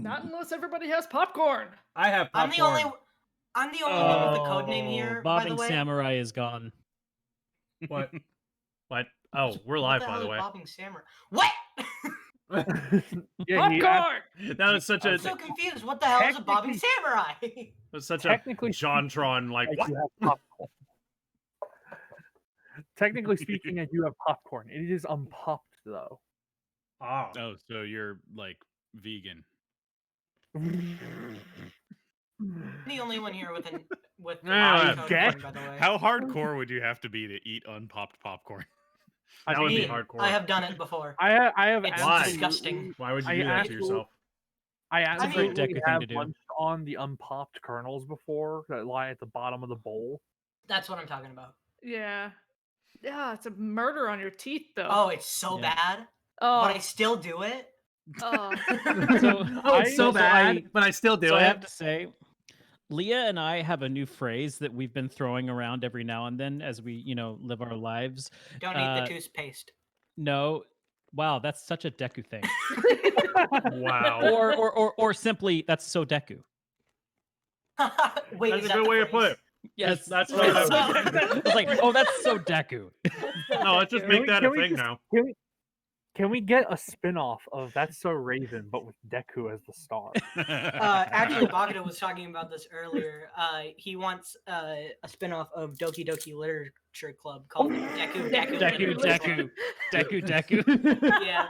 Not unless everybody has popcorn. I have popcorn. I'm the only one with a code name here, by the Bobbing way. Samurai is gone. What? What? Oh, we're live, by the way. Bobbing Samurai. What? Popcorn! That was such I'm a... so confused. What the hell is a Bobbing Samurai? That's such a JonTron, like, what? You have popcorn. Technically speaking, I do have popcorn. It is unpopped, though. Oh. Oh, so you're, like, vegan. The only one here with How popcorn, by the way. How hardcore would you have to be to eat unpopped popcorn? That would be hardcore. I have done it before. I have. It's disgusting. Why would you do that to yourself? I absolutely have to do. munched on the unpopped kernels before that lie at the bottom of the bowl. That's what I'm talking about. Yeah. Yeah, it's a murder on your teeth, though. Oh, it's so bad. Oh. But I still do it. Oh. It's so bad, but I still do it. I have to say, Leah and I have a new phrase that we've been throwing around every now and then as we, live our lives. Don't eat the toothpaste. No. Wow, that's such a Deku thing. Wow. Or simply, that's so Deku. Wait, that's is a good way to put it. Yes, that's it's like, oh, that's so Deku. No, let's just make that a thing now. Can we get a spin-off of That's So Raven, but with Deku as the star? Actually, Bagata was talking about this earlier. He wants a spin-off of Doki Doki Literature Club called Deku Deku. Yeah.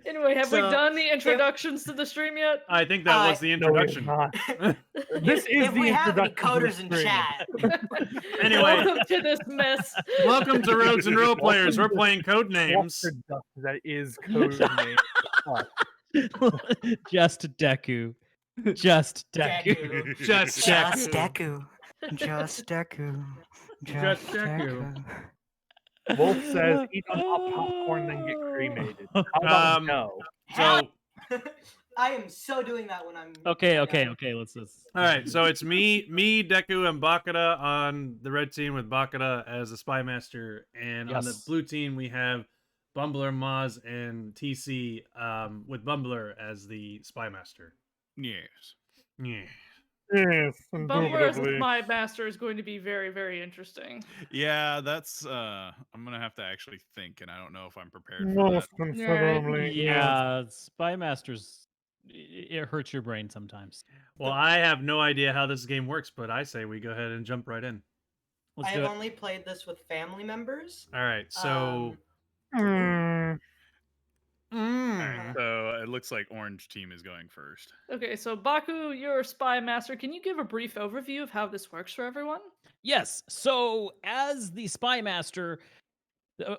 Anyway, have we done the introductions to the stream yet? I think that was the introduction. This is if the we have any introduction. coders in chat. Anyway, welcome to this mess. Welcome to Rogues and Roleplayers. We're playing Codenames. That is Codenames. Just Deku. Just Deku. Just Deku. Just Deku. Just Deku. Wolf says, eat unpopped popcorn, then get cremated. How about no? So I am so doing that when I'm... Okay, let's... All right, so it's me, Deku, and Bakata on the red team with Bakata as the spy master, and on the blue team we have Bumbler, Maz, and TC with Bumbler as the spy master. Yes. Yeah. Yes, Bumbler as the spy master is going to be very, very interesting. Yeah, that's I'm gonna have to actually think, and I don't know if I'm prepared for that. Yeah, spy masters, it hurts your brain sometimes. Well, I have no idea how this game works, but I say we go ahead and jump right in. I have only played this with family members. All right, so So it looks like orange team is going first. Okay, so Baku, you're a spy master. Can you give a brief overview of how this works for everyone? Yes. So as the spy master,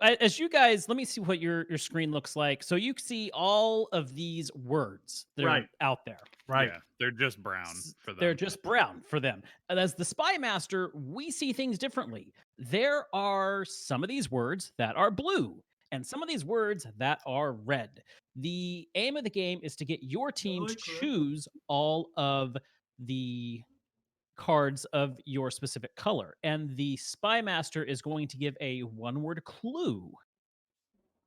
as you guys, let me see what your screen looks like. So you see all of these words that are out there. Right. Yeah, they're just brown for them. They're just brown for them. And as the spy master, we see things differently. There are some of these words that are blue and some of these words that are red. The aim of the game is to get your team to choose all of the cards of your specific color. And the spy master is going to give a one-word clue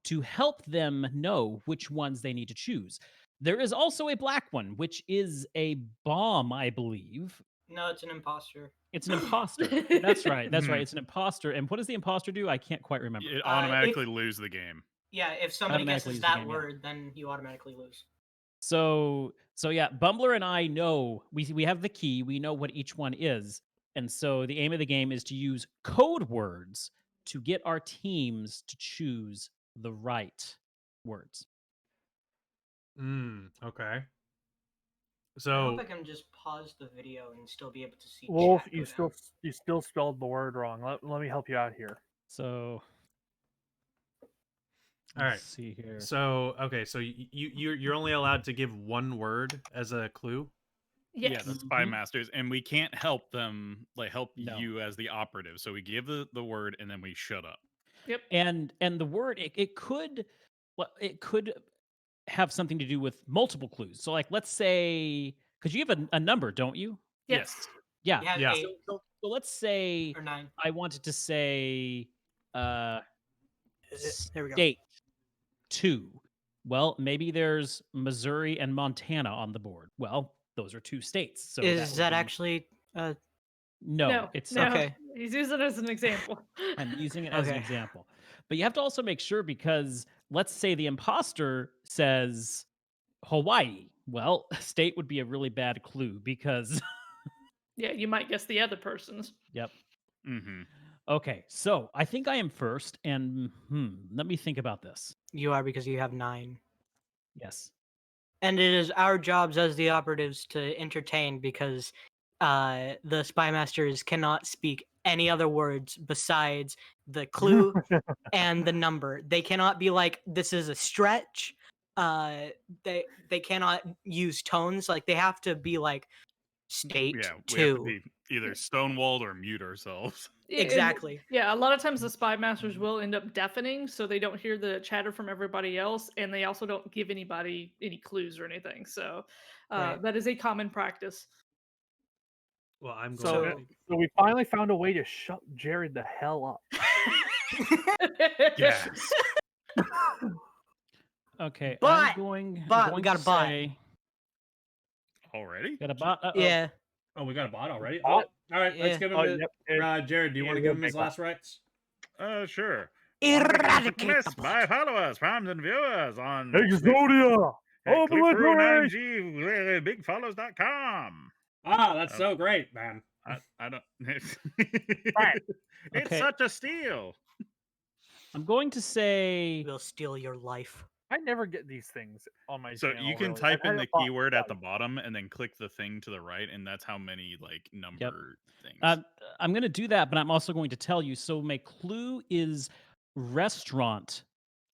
to help them know which ones they need to choose. There is also a black one, which is a bomb, I believe. No, it's an imposter. It's an imposter. That's right. That's right. It's an imposter. And what does the imposter do? I can't quite remember. It automatically lose the game. Yeah, if somebody guesses that word, then you automatically lose. So yeah, Bumbler and I know, we have the key, we know what each one is. And so the aim of the game is to use code words to get our teams to choose the right words. Okay. I So hope I can just pause the video and still be able to see. Wolf, chat you still spelled the word wrong. Let me help you out here. So all right. let's see here. So okay, so you're only allowed to give one word as a clue. Yes. Yeah, the spy masters, and we can't help them, help you as the operative. So we give the word, and then we shut up. Yep. And the word it could have something to do with multiple clues. So let's say, because you have a number, don't you? Yes. Yeah. Yeah. So let's say Or 9. I wanted to say There we go. state 2, Well, maybe there's Missouri and Montana on the board. Well, those are 2 states. So Is would that be- actually? no? It's no. Okay. He's using it as an example. I'm using it as an Okay. example. But you have to also make sure because let's say the imposter says Hawaii. Well, state would be a really bad clue because Yeah, you might guess the other person's. yep. Mm-hmm. Okay, so I think I am first, and let me think about this. You are because you have 9. Yes. And it is our jobs as the operatives to entertain because the spy masters cannot speak any other words besides the clue and the number. They cannot be like, this is a stretch. They cannot use tones. Like they have to be like state Yeah, we 2. have to be either stonewalled or mute ourselves. Yeah, and- Exactly. Yeah, a lot of times the spy masters will end up deafening, so they don't hear the chatter from everybody else, and they also don't give anybody any clues or anything. So Right. that is a common practice. Well, I'm going. So, So- so we finally found a way to shut Jared the hell up. Yes. Okay, But- I'm going we got to a bot. say Already? got a bot. Uh-oh. Yeah. Oh, we got a bot already. Bot? Oh, all right, let's Yeah. give him. Oh, his, yep. Jared, do you want to Yeah, give him his make that. last rites? Sure. Eradicate Missed the by followers, fans, and viewers on Exodia! at Obliterate! clickthrough9gbigfollows.com. Ah, that's so great, man. I don't. Right. It's Okay. such a steal. I'm going to say Will steal your life. I never get these things on my So channel. you can really. type I in the don't thought keyword about at the it. bottom and then click the thing to the right, and that's how many like number things. I'm going to do that, but I'm also going to tell you. So my clue is restaurant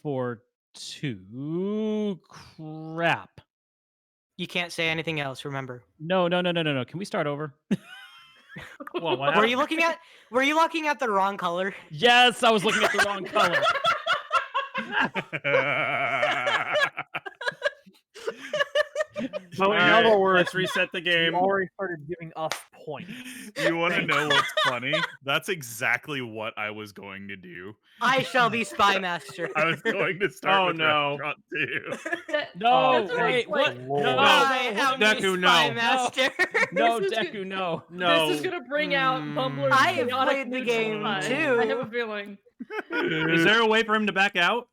for 2. Crap. You can't say anything else, remember. No. Can we start over? Well, what Were you looking at the wrong color? Yes, I was looking at the wrong color. So in All other right, words, let's reset the you game. already started giving us points. You want to know what's funny? That's exactly what I was going to do. I shall be spy master. I was going to start Oh, with no. restaurant too. No, That's wait, like- what? Lord. No, I am the Deku, spy no. master. no, This is Deku, no. No, This is gonna bring out Bumbler's I have chaotic played the mood game, side. too. I have a feeling. Is there a way for him to back out?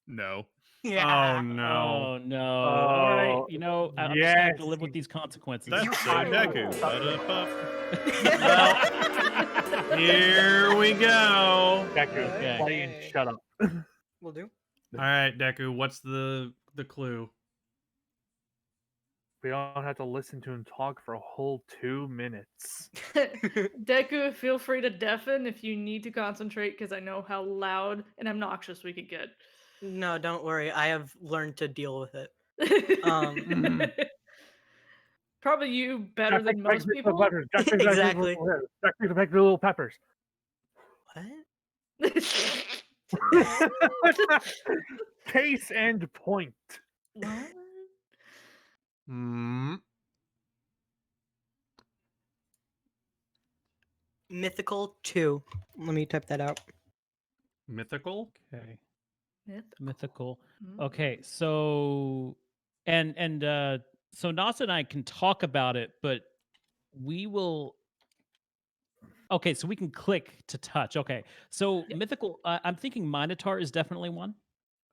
No. Yeah. Oh no. Oh no! All right, Oh, I'm just gonna have to yes. live with these consequences. That's You so highly Deku. will. Well, here we go. Deku, Okay. play and shut up. Will do. All right, Deku, what's the clue? We don't have to listen to him talk for a whole 2 minutes. Deku, feel free to deafen if you need to concentrate, because I know how loud and obnoxious we could get. No, don't worry. I have learned to deal with it. Probably you better Jack, than Jack, most Jack, people. Peppers. Jack, Jack, Jack, Exactly. Jack, Jack, Jack, little peppers. What? Case and point. What? Hmm. Mythical 2. Let me type that out. Mythical. Okay, Myth? mythical. Mm. Okay, so so Nasa and I can talk about it, but we will. Okay, so we can click to touch. Okay, so Yeah. mythical. I'm thinking Minotaur is definitely one.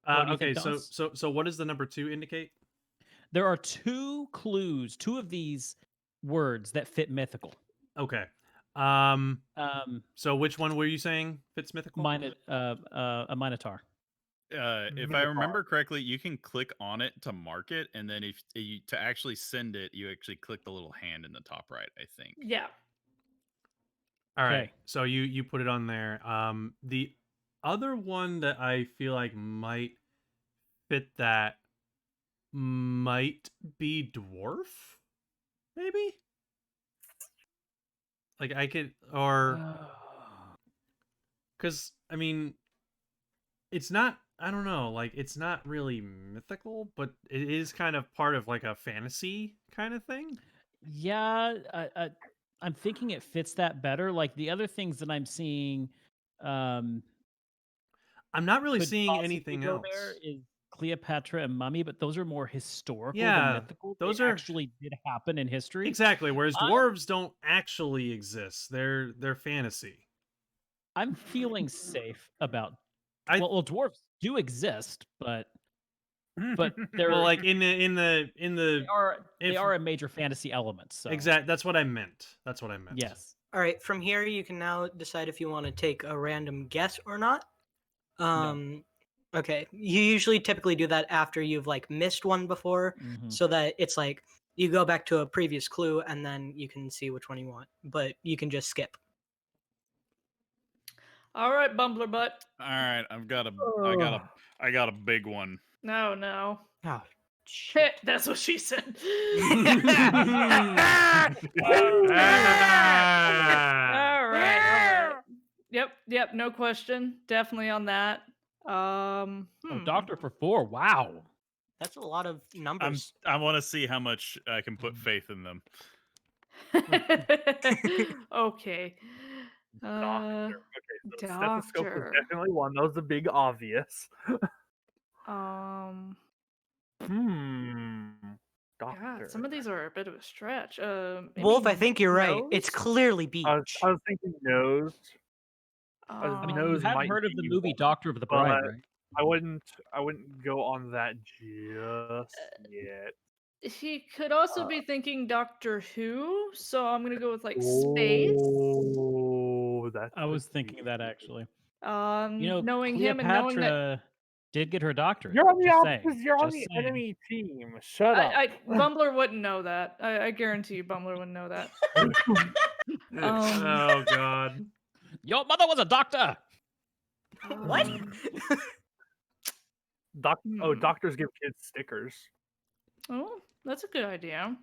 What do you Okay, think, so Dos? what does the number 2 indicate? There are 2 clues, 2 of these words that fit mythical. Okay. So which one were you saying fits mythical? A Minotaur. If I remember correctly, you can click on it to mark it, and then if you to actually send it, you actually click the little hand in the top right. I think. Yeah. All right. Okay. So you put it on there. The other one that I feel like might fit that might be dwarf, maybe. Like I could, or because I mean, it's not. I don't know. Like it's not really mythical, but it is kind of part of like a fantasy kind of thing. Yeah, I'm thinking it fits that better. Like the other things that I'm seeing, I'm not really could seeing possibly anything go else. there is Cleopatra and Mummy, but those are more historical than Yeah, mythical. those They are actually did happen in history. exactly. Whereas I'm- dwarves don't actually exist; they're fantasy. I'm feeling safe about. I- Well, dwarves do exist, but they're Well, like in the they are a major fantasy element. So exact. That's what I meant. yes. All right, from here you can now decide if you want to take a random guess or not. Okay, you usually typically do that after you've like missed one before, Mhm. so that it's like you go back to a previous clue and then you can see which one you want, but you can just skip. All right, Bumbler Butt. All right, I got Oh. a big one. No. Oh, shit. That's what she said. All right. Yep. No question. Definitely on that. Oh, Doctor for 4. Wow. That's a lot of numbers. I want to see how much I can put faith in them. Okay. Doctor. Okay, so stethoscope was Doctor. definitely one. That was a big obvious. God, Doctor. some of these are a bit of a stretch. Wolf, I maybe think you're right. It's nose? clearly beach. I was thinking nose. I mean, Nose you hadn't might heard of be the movie one, Doctor of the Bride, but right? I wouldn't go on that just yet. he could also be thinking Doctor Who, so I'm gonna go with like space. Oh, that's I was thinking that actually. Knowing him and knowing that Cleopatra did get her doctorate. you're on the just saying, opposite. You're on just the saying. enemy team. Shut up. Bumbler wouldn't know that. I guarantee you, Bumbler wouldn't know that. Oh God. Your mother was a doctor. What? Doctors give kids stickers. Oh, that's a good idea.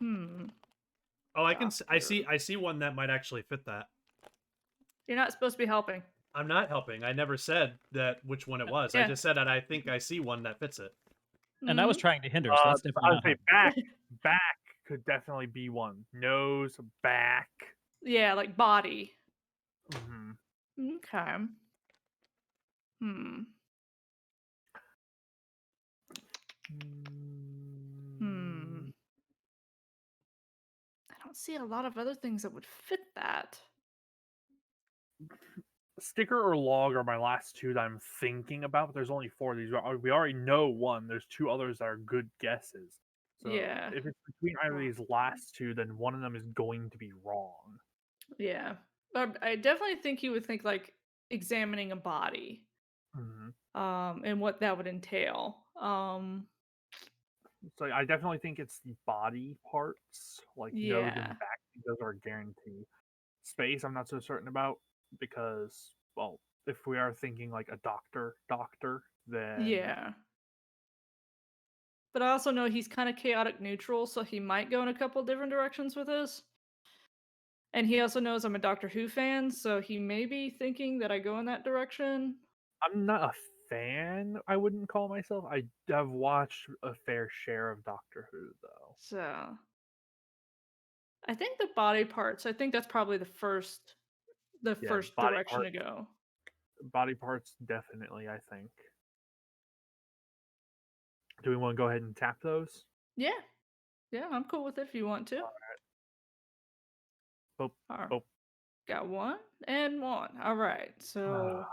Oh, I see one that might actually fit that. You're not supposed to be helping. I'm not helping. I never said that which one it was. I Yeah. just said that I think I see one that fits it. And I was trying to hinder, so that's definitely I not would say helping. back could definitely be one. Nose, back. Yeah, like body. Mm-hmm. Okay. I don't see a lot of other things that would fit that. Sticker or log are my last two that I'm thinking about, but there's only 4 of these. We already know one. There's 2 others that are good guesses. So Yeah. if it's between either of these last 2, then one of them is going to be wrong. Yeah. I definitely think you would think like examining a body. And what that would entail. So I definitely think it's the body parts, like nose and Yeah. back. Those are a guarantee. Space, I'm not so certain about because, well, if we are thinking like a doctor, then Yeah. But I also know he's kind of chaotic neutral, so he might go in a couple different directions with this. And he also knows I'm a Doctor Who fan, so he may be thinking that I go in that direction. I'm not a fan. I wouldn't call myself. I have watched a fair share of Doctor Who, though. So I think the body parts, I think that's probably the first body direction to parts. go. Body parts, definitely. I think. Do we want to go ahead and tap those? Yeah. Yeah, I'm cool with it if you want to. All right. All right. Got 1 and 1. All right. So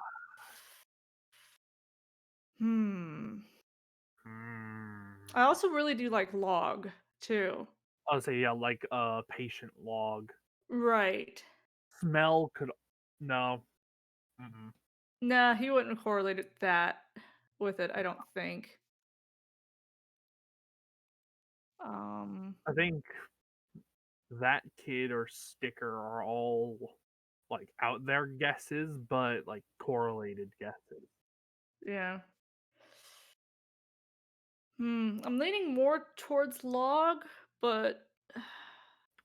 I also really do like log too. I would say yeah, like a patient log. Right. Smell could no. Nah, he wouldn't correlate that with it, I don't think. I think that kid or sticker are all like out there guesses, but like correlated guesses. Yeah. I'm leaning more towards log, but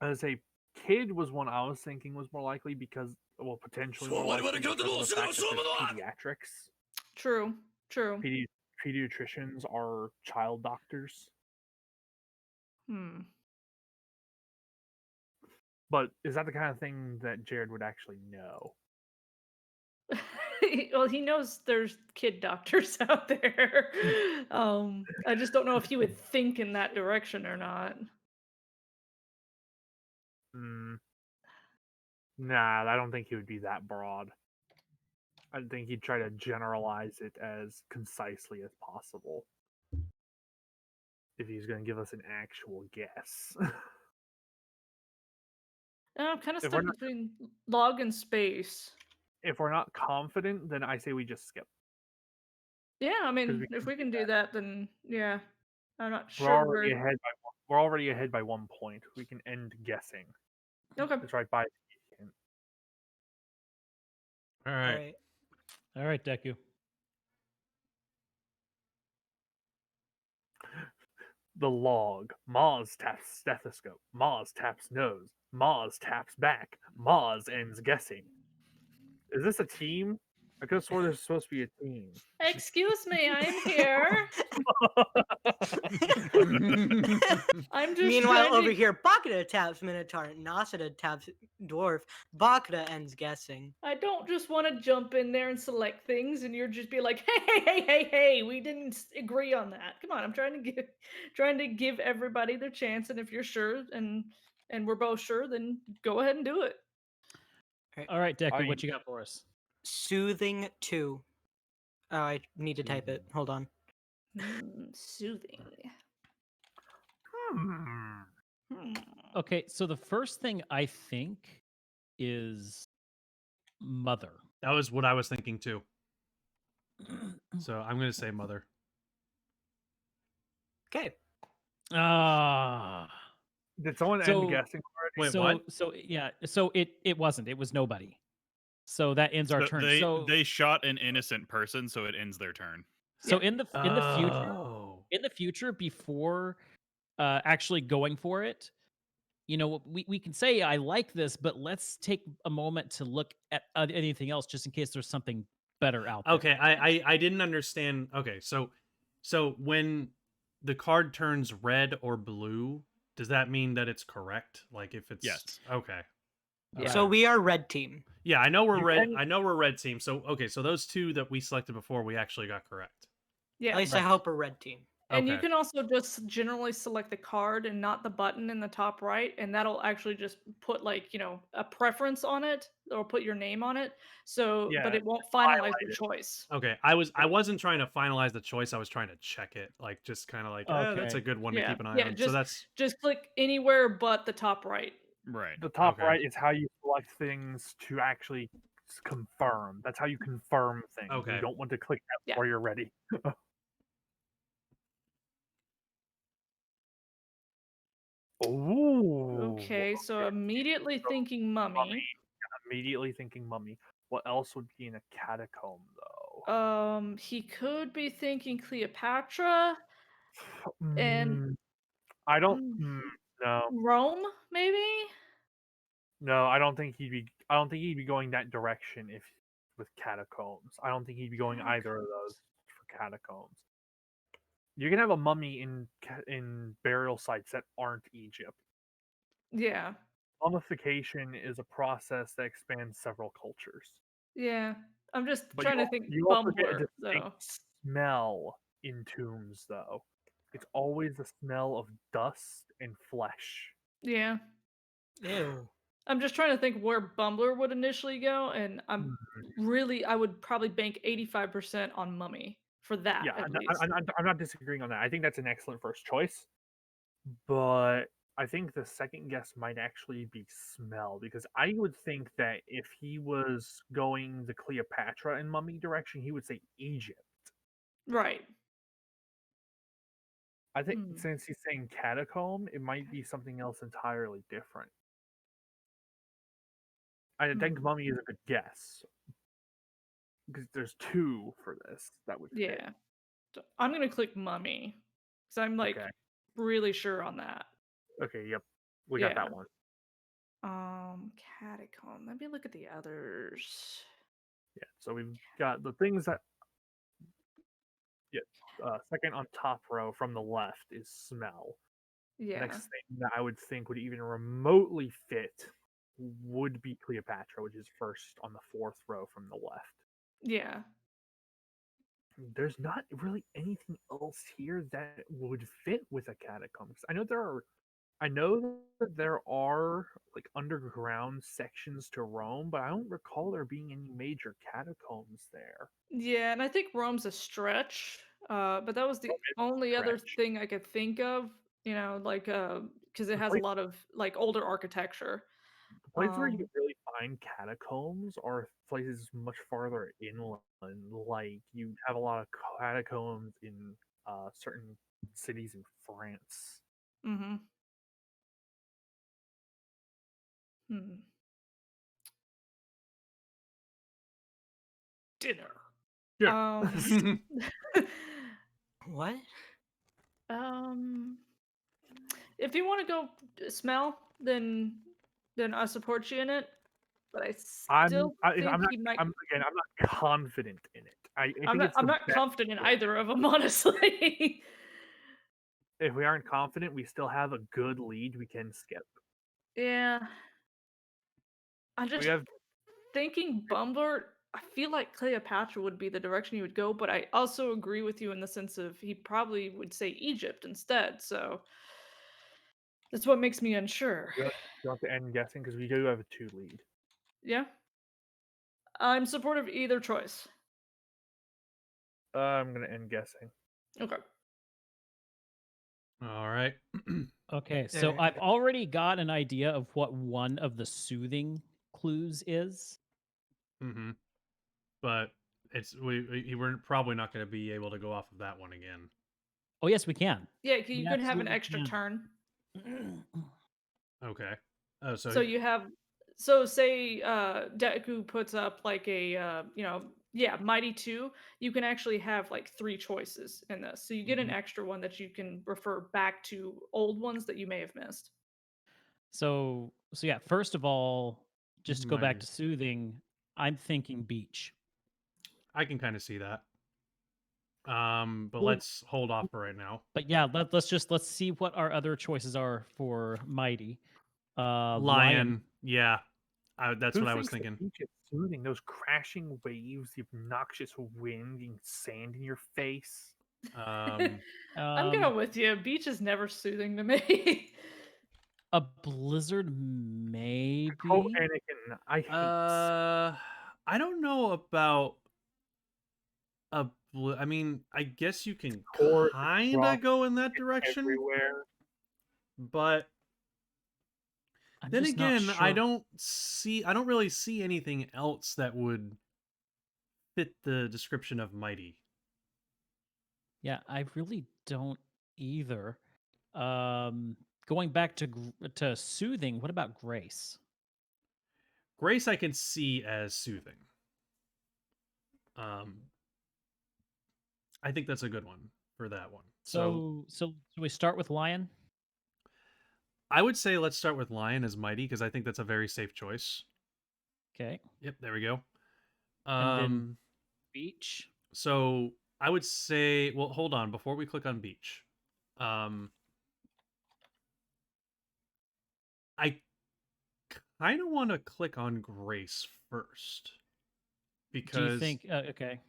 I would say kid was one I was thinking was more likely because, well, potentially more likely because of the fact that there's pediatrics. True. Pediatricians are child doctors. But is that the kind of thing that Jared would actually know? Well, he knows there's kid doctors out there. I just don't know if he would think in that direction or not. Mm, nah, I don't think he would be that broad. I think he'd try to generalize it as concisely as possible. If he's going to give us an actual guess. I'm kind of If we're stuck not, between log and space. if we're not confident, then I say we just skip. Yeah, I 'Cause mean, if we can do that, then yeah. I'm not We're sure already where. ahead by we're already ahead by 1 point. We can end guessing. Okay. It's right by the hint. All All right. right. All right, Deku. The log. Maz taps stethoscope. Maz taps nose. Maz taps back. Maz ends guessing. Is this a team? I could have sworn this was supposed to be a team. Excuse me, I'm here. I'm just Meanwhile, trying over to. here, Bakura taps Minotaur, Nasada taps Dwarf, Bakura ends guessing. I don't just want to jump in there and select things, and you're just be like, hey, we didn't agree on that. Come on, I'm trying to give everybody their chance, and if you're sure and we're both sure, then go ahead and do it. All right, Deku, I- what you got for us? Soothing 2. Oh, I need to type it. Hold on. Soothing. Hmm. Okay, so the first thing I think is mother. That was what I was thinking too. So I'm going to say mother. Okay. Ah. Did someone So- end guessing already? Wait, so, what? So yeah, so it wasn't. It was nobody. So that ends our So turn. they shot an innocent person, so it ends their turn. So Yeah. in the future, before actually going for it, we can say I like this, but let's take a moment to look at anything else just in case there's something better out there. Okay, I didn't understand. Okay, so when the card turns red or blue, does that mean that it's correct? Like if it's Yes. Okay. Yeah. So we are red team. Yeah, I know we're You red. can- I know we're red team. So okay, so those two that we selected before, we actually got correct. Yeah. At least I hope we're red team. And you Okay. can also just generally select the card and not the button in the top right, and that'll actually just put a preference on it or put your name on it. So, but Yeah, it won't finalize highlight the it. choice. Okay, I wasn't trying to finalize the choice. I was trying to check it, like just kind of like, that's a Okay. good one to Yeah, keep an eye yeah. on. So that's Just click anywhere but the top right. Right. The top Okay. right is how you select things to actually confirm. That's how you confirm things. Okay. You don't want to click that Yeah. before you're ready. Ooh. Okay, so immediately thinking mummy. Immediately thinking mummy. What else would be in a catacomb though? He could be thinking Cleopatra and Mm, I don't. No, Rome, maybe. no. I don't think he'd be. I don't think he'd be going that direction if with catacombs. I don't think he'd be going either of those for catacombs. You can have a mummy in burial sites that aren't Egypt. Yeah, Mummification is a process that expands several cultures. yeah. I'm just But trying to think you also get a Bumbler though. distinct smell in tombs, though. It's always the smell of dust and flesh. Yeah. Ew. I'm just trying to think where Bumbler would initially go, and I would probably bank 85% on Mummy for that Yeah, at least. I'm not disagreeing on that. I think that's an excellent first choice. But I think the second guess might actually be smell, because I would think that if he was going the Cleopatra and mummy direction, he would say Egypt. Right. I think since he's saying catacomb, it might be something else entirely different. I think mummy is a good guess. Because there's two for this that would fit. Yeah. So I'm gonna click Mummy. Because I'm Okay. really sure on that. Okay, yep. We got that one. Catacomb. Let me look at the others. Yeah, so we've got the things that second on top row from the left is smell. Yeah. Next thing that I would think would even remotely fit would be Cleopatra, which is first on the fourth row from the left. Yeah. There's not really anything else here that would fit with a catacomb. I know that there are like underground sections to Rome, but I don't recall there being any major catacombs there. Yeah, and I think Rome's a stretch. But that was the Rome is a only other stretch. thing I could think of, like because it The has a place, lot of like older architecture. the places where you can Um, really find catacombs are places much farther inland. Like you have a lot of catacombs in certain cities in France. mhm. Hmm. Dinner. Sure. Um, What? um, if you want to go smell, then I support you in it. But I still think I'm not he might. I'm not confident in it. I I'm think not. it's I'm the not best confident in choice. either of them, honestly. If we aren't confident, we still have a good lead we can skip. Yeah, I'm We just have thinking Bumbler. I feel like Cleopatra would be the direction he would go, but I also agree with you in the sense of he probably would say Egypt instead. So that's what makes me unsure. you want to end guessing because we do have a 2 lead. Yeah, I'm supportive of either choice. I'm gonna end guessing. Okay. All right. Okay, so Alright. I've already got an idea of what one of the soothing clues is. Mm-hmm. But we're probably not going to be able to go off of that one again. Oh, yes, we can. Yeah, We you can have an absolutely extra can. turn. Okay. Oh, So you have, so say Deku puts up like a Mighty 2, you can actually have like 3 choices in this. So you get an Mhm. extra one that you can refer back to old ones that you may have missed. So yeah, first of all, just to go back Mighty. to soothing, I'm thinking beach. I can kind of see that. But Well, let's hold off for right now. But yeah, let's see what our other choices are for mighty. Lion. Yeah. That's Who what I was thinks the thinking. beach is soothing? Those crashing waves, the obnoxious wind, and sand in your face. Um, I'm Um, going with you. Beach is never soothing to me. a blizzard, Quote maybe. Anakin, I hate. I don't know about I mean, I guess you can Core kind rough of go in that direction, everywhere. but I'm then just not again, I sure. don't really see anything else that would fit the description of mighty. Yeah, I really don't either. Going back to to soothing, what about grace? Grace I can see as soothing. Um, I think that's a good one for that one. So So we start with lion. I would say let's start with lion as mighty because I think that's a very safe choice. Okay, Yep, there we go. and then beach. So I would say, well, hold on before we click on beach. I kind of want to click on Grace first Do you because think? Okay.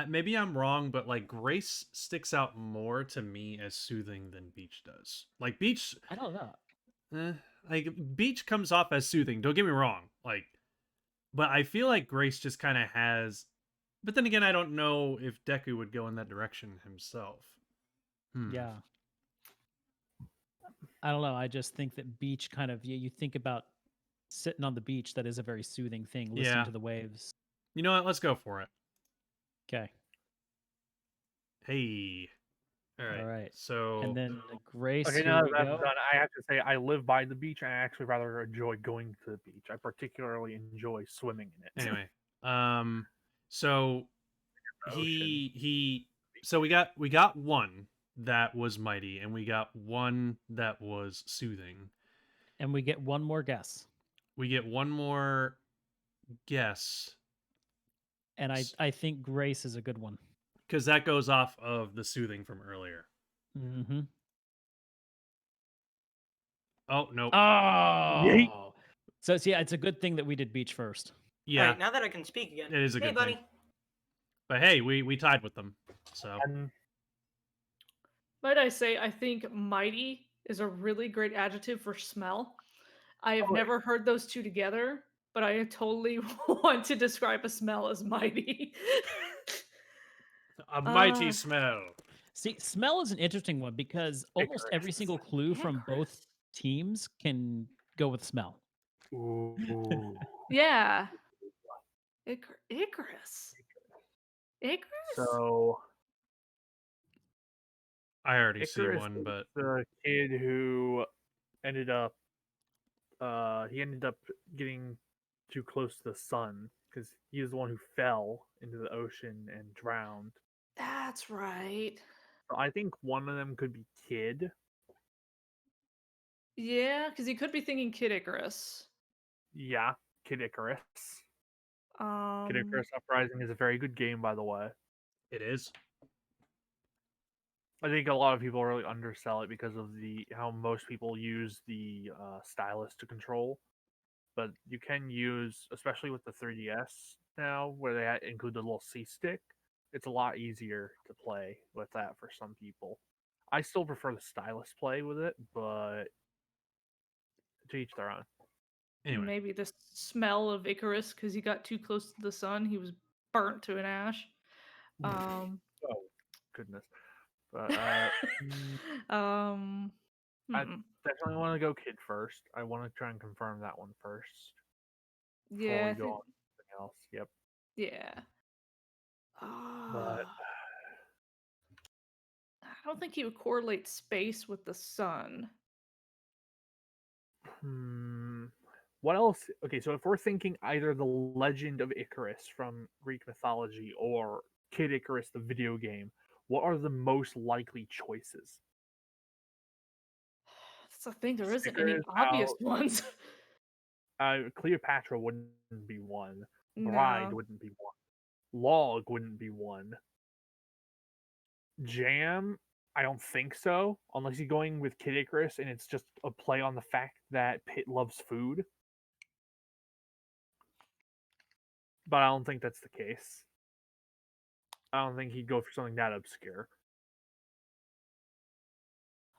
maybe I'm wrong, but like Grace sticks out more to me as soothing than Beach does. Like Beach, I don't know. eh, like Beach comes off as soothing. Don't get me wrong, like, but I feel like Grace just kind of has. But then again, I don't know if Deku would go in that direction himself. Yeah. I don't know. I just think that beach kind of you think about sitting on the beach. That is a very soothing thing. Listening Yeah. to the waves. You know what? Let's go for it. Okay. Hey. All right. All right. So And then the grace. Okay, Here now we that that's go. done, I have to say I live by the beach and I actually rather enjoy going to the beach. I particularly enjoy swimming in it. anyway, so The ocean. he so we got one that was mighty and we got one that was soothing. And we get one more guess. We get one more guess And I think grace is a good one. because that goes off of the soothing from earlier. Mm-hmm. Oh no. Oh. So see, it's a good thing that we did beach first. Yeah, All right, now that I can speak again. it is a Hey, good buddy. thing. But hey, we tied with them. So And Might I say, I think mighty is a really great adjective for smell. I have Oh, never heard those two together, but I totally want to describe a smell as mighty. a mighty Uh, smell. See, smell is an interesting one because almost every Icarus. single clue from both Icarus. teams can go with smell. Ooh. Yeah. Icarus. Icarus? So I already see Icarus one, is but the kid who ended up getting too close to the sun because he was the one who fell into the ocean and drowned. That's right. So I think one of them could be Kid. Yeah, because he could be thinking Kid Icarus. Yeah, Kid Icarus. Kid Um, Icarus Uprising is a very good game, by the way. it is. I think a lot of people really undersell it because of how most people use the stylus to control. But you can use, especially with the 3DS now, where they include the little C stick. It's a lot easier to play with that for some people. I still prefer the stylus play with it, but to each their own. Anyway, maybe the smell of Icarus because he got too close to the sun. He was burnt to an ash. Um, Oh goodness! But um, I hmm. definitely want to go Kid first. I want to try and confirm that one first before Yeah, we I go think, on to something else. Yep. yeah. But I don't think he would correlate space with the sun. hmm, what else? Okay, so if we're thinking either the Legend of Icarus from Greek mythology or Kid Icarus, the video game, what are the most likely choices? That's the thing. There isn't any Stickers obvious out. ones. Cleopatra wouldn't be one. Bride No. wouldn't be one. Log wouldn't be one. Jam, I don't think so, unless you're going with Kid Icarus and it's just a play on the fact that Pit loves food. But I don't think that's the case. I don't think he'd go for something that obscure.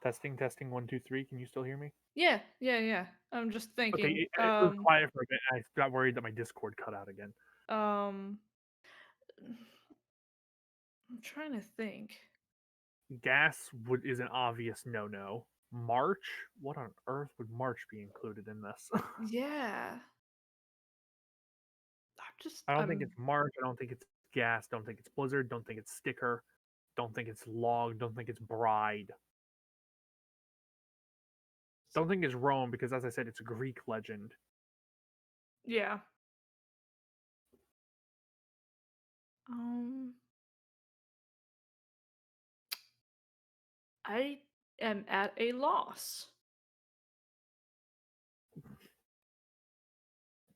Testing, testing, 1, 2, 3. Can you still hear me? Yeah, yeah, yeah. I'm just Okay, thinking. it was quiet for a bit. I got worried that my Discord cut out again. I'm trying to think. Gas is an obvious no-no. March? What on earth would March be included in this? Yeah. I don't think it's March. I don't think it's Gas. Don't think it's Blizzard. Don't think it's Sticker. Don't think it's Log. Don't think it's Bride. Don't think it's Rome because, as I said, it's a Greek legend. Yeah. Um, I am at a loss.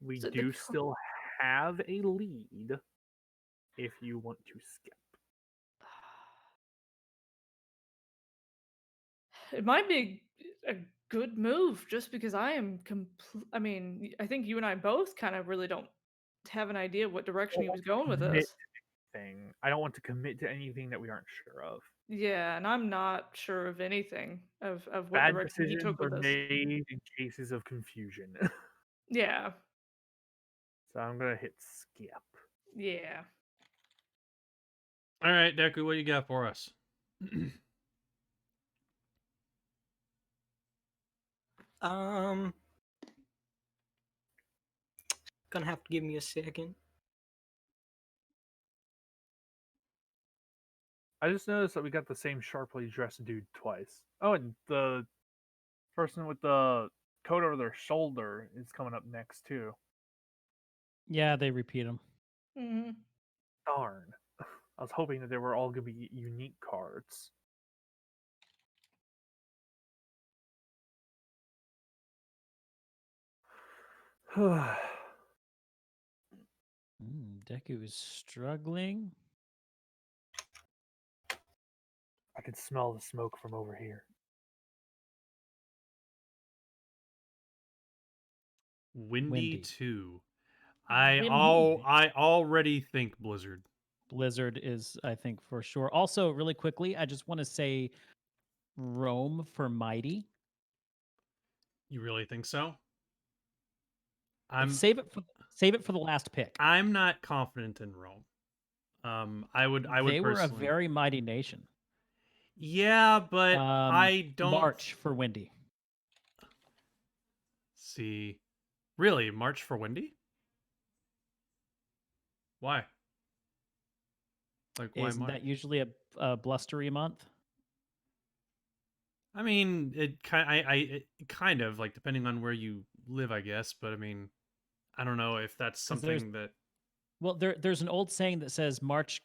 We So do still have a lead if you want to skip. it might be a good move just because I am I mean, I think you and I both kind of really don't have an idea what I direction don't he was want to going with commit this. to anything. I don't want to commit to anything that we aren't sure of. Yeah, and I'm not sure of anything of what Bad direction he decisions took are with this. made in cases of confusion. Yeah. So I'm gonna hit skip. Yeah. all right, Deku, what you got for us? Gonna have to give me a second. I just noticed that we got the same sharply dressed dude twice. Oh, and the person with the coat over their shoulder is coming up next too. Yeah, they repeat them. Hmm. Darn. I was hoping that they were all gonna be unique cards. I Deku is struggling. can smell the smoke from over here. Windy Windy. 2. Windy. I already think Blizzard. Blizzard is, I think, for sure. Also, really quickly, I just want to say Rome for mighty. You really think so? Like, I'm save it for the last pick. I'm not confident in Rome. I would They were a personally. very mighty nation. Yeah, but I don't March for Windy. see. Really, March for Windy? Why? Like, why Isn't March? that usually a blustery month? I mean, it kind of like depending on where you live, I guess. But I mean, I don't know if that's 'Cause there's- something that. Well, there's an old saying that says March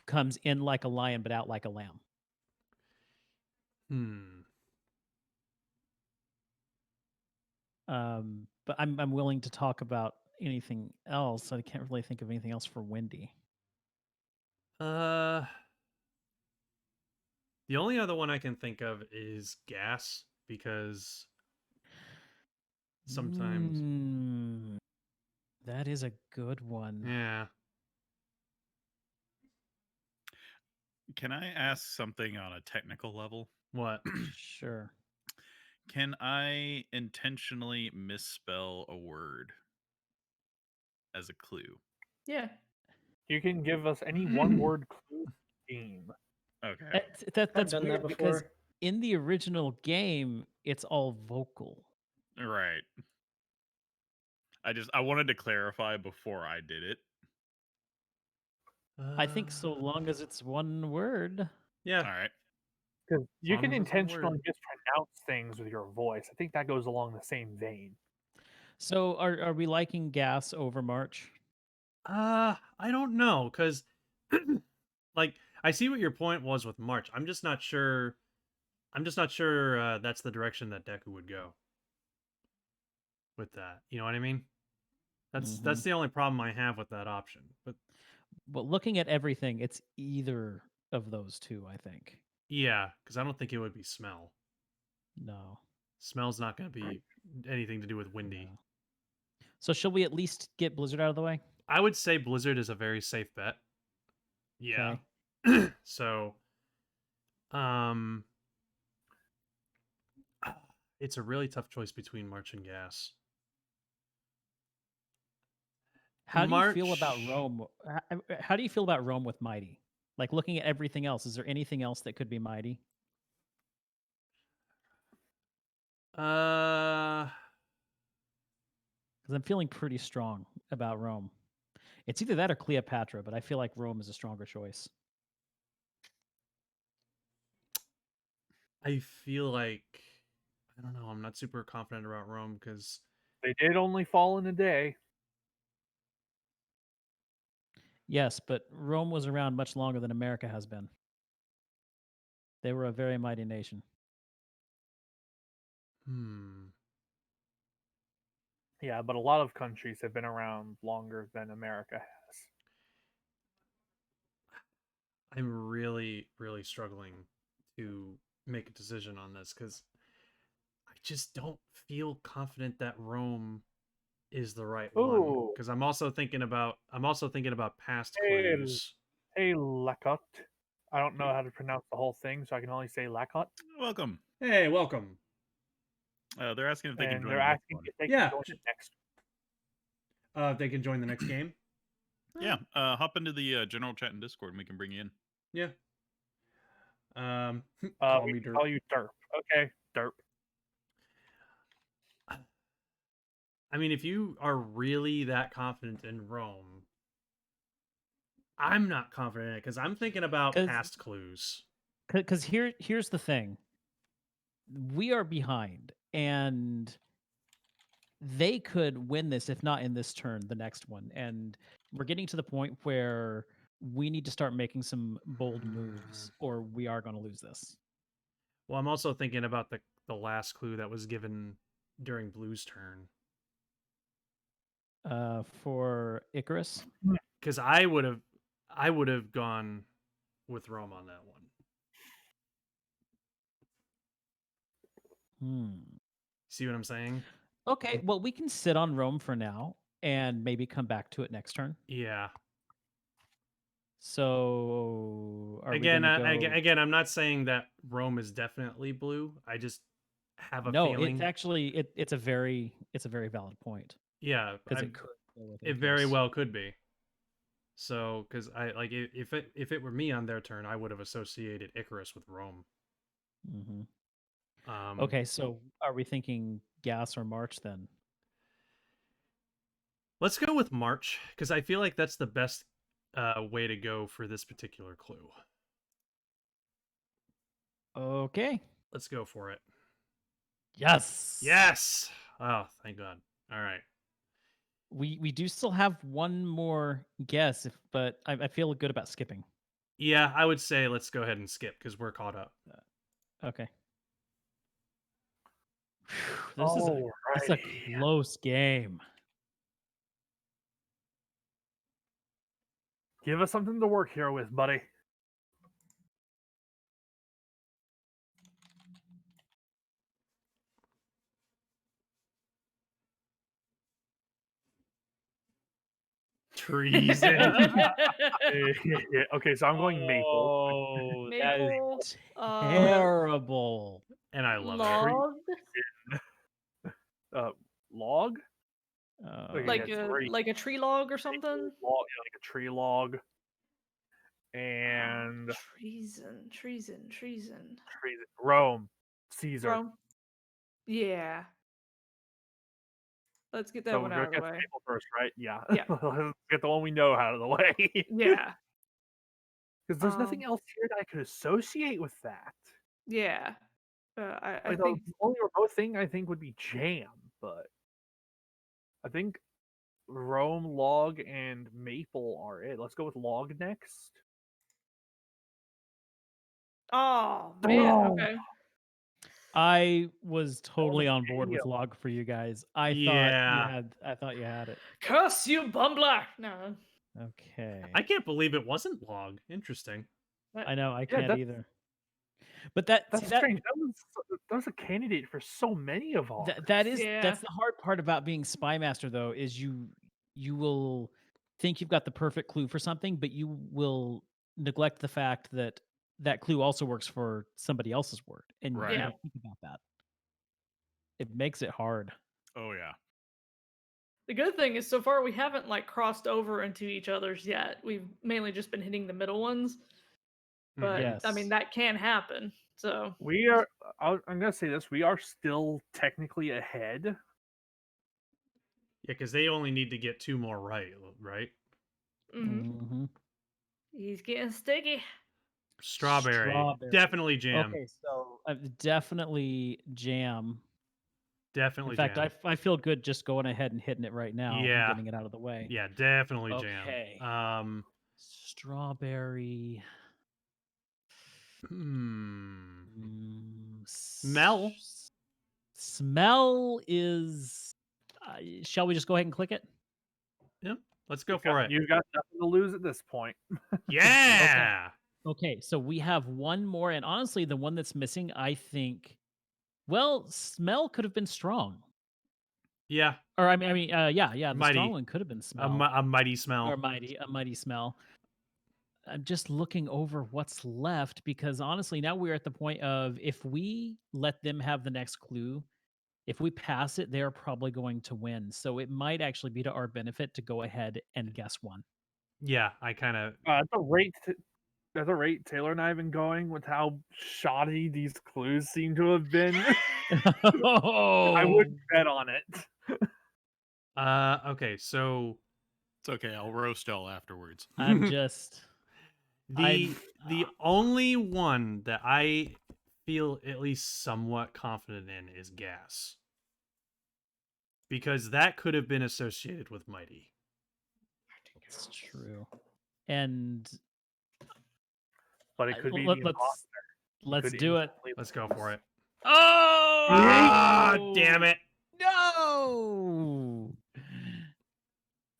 comes in like a lion, but out like a lamb. But I'm willing to talk about anything else. I can't really think of anything else for Windy. The only other one I can think of is gas because sometimes. That is a good one. Yeah. Can I ask something on a technical level? What? Sure. Can I intentionally misspell a word as a clue? Yeah. You can give us any one-word clue theme. Okay. done That's that weird because before. in the original game, it's all vocal. Right. I wanted to clarify before I did it. I think so long as it's one word. Yeah. All right. Because you long can as it's one intentionally word. mispronounce things with your voice. I think that goes along the same vein. So are we liking gas over March? I don't know, because like I see what your point was with March. I'm just not sure. That's the direction that Deku would go with that. You know what I mean? That's the only problem I have with that option. But looking at everything, it's either of those two, I think. yeah, because I don't think it would be smell. No. Smell's not going to be anything to do with Windy. No. So should we at least get Blizzard out of the way? I would say Blizzard is a very safe bet. Yeah. Okay. So, it's a really tough choice between March and Gas. How do you feel about Rome? How do you feel about Rome with Mighty? Like looking at everything else, is there anything else that could be Mighty? Uh, Because I'm feeling pretty strong about Rome. It's either that or Cleopatra, but I feel like Rome is a stronger choice. I feel like I don't know. I'm not super confident about Rome because They did only fall in a day. Yes, but Rome was around much longer than America has been. They were a very mighty nation. Yeah, but a lot of countries have been around longer than America has. I'm really, really struggling to make a decision on this because I just don't feel confident that Rome is the right one. Ooh. Because I'm also thinking about past Hey, clues. hey, Lakot. I don't know how to pronounce the whole thing, so I can only say Lakot. Welcome. Hey, welcome. They're asking if they can And join they're the next asking one. if they Yeah. can join the next. If they can join the next game. Yeah, hop into the general chat and Discord, and we can bring you in. Yeah. Call me Derp. Call you Derp. Okay, Derp. I mean, if you are really that confident in Rome, I'm not confident in it because I'm thinking about past clues. Because here's the thing. We are behind, and they could win this, if not in this turn, the next one. And we're getting to the point where we need to start making some bold moves, or we are going to lose this. Well, I'm also thinking about the last clue that was given during Blue's turn. For Icarus? Because I would have gone with Rome on that one. See what I'm saying? Okay, well, we can sit on Rome for now and maybe come back to it next turn. Yeah. So are Again, we gonna go? again, I'm not saying that Rome is definitely blue. I just have a No, feeling. it's actually it's a very valid point Yeah, because it could go with it very Icarus. well could be. So, because I like if it were me on their turn, I would have associated Icarus with Rome. Mm-hmm. Um, Okay, so are we thinking gas or March then? Let's go with March because I feel like that's the best way to go for this particular clue. Okay. Let's go for it. Yes. Yes. Oh, thank God. All right. We do still have one more guess, but I feel good about skipping. Yeah, I would say let's go ahead and skip because we're caught up. Okay. This is a close game. Give us something to work here with, buddy. Treason. Okay, so I'm going maple. Oh, Maple, terrible. And I love log, Log? Okay, like yeah, a three. like a tree log or something. Log, yeah, like a tree log. And Treason. treason. Rome. Caesar. Rome. Yeah. Let's get that So one we're out gonna of the guess way. maple first, right? Yeah. Yeah. Let's get the one we know out of the way. Yeah. Because there's nothing else here that I could associate with that. Yeah. I Like think the only remote thing I think would be jam, but I think Rome, log, and maple are it. Let's go with log next. oh man, Oh. okay. I was totally on board with Damn. log for you guys. Yeah. I thought you had it. Curse you, bumbler! No. Okay. I can't believe it wasn't log. Interesting. I know I Yeah, can't either. But that's strange. That was a candidate for so many of ours. that's Yeah. the hard part about being spy master though, is you will think you've got the perfect clue for something, but you will neglect the fact that that clue also works for somebody else's word, and Right. you don't think about that. It makes it hard. Oh yeah. The good thing is so far we haven't like crossed over into each other's yet. We've mainly just been hitting the middle ones. But Yes. I mean that can happen. So We are. I'm gonna say this. We are still technically ahead. Yeah, because they only need to get 2 more right? Mm-hmm. He's getting sticky. Strawberry. Definitely jam. Okay, so definitely jam. Definitely In fact, jam. I feel good just going ahead and hitting it right now and getting it out of the way. Yeah, definitely Okay. jam. Strawberry. Smell. Smell is. Shall we just go ahead and click it? Yep. Let's go for it. You've got nothing to lose at this point. Yeah. Okay, so we have one more, and honestly, the one that's missing, I think. Well, smell could have been strong. Yeah. Or I mean, yeah. The Mighty. strong one could have been smell. A mighty smell. Or a mighty smell. I'm just looking over what's left because honestly, now we're at the point of if we let them have the next clue, if we pass it, they're probably going to win. So it might actually be to our benefit to go ahead and guess one. Yeah, I kind of. At the rate Taylor and I have been going with how shoddy these clues seem to have been, I would bet on it. Okay, so it's okay. I'll roast y'all afterwards. I'm just the only one that I feel at least somewhat confident in is gas, because that could have been associated with mighty. It's true, but it could be. Let's do it. Let's go for it. Oh, damn it! No.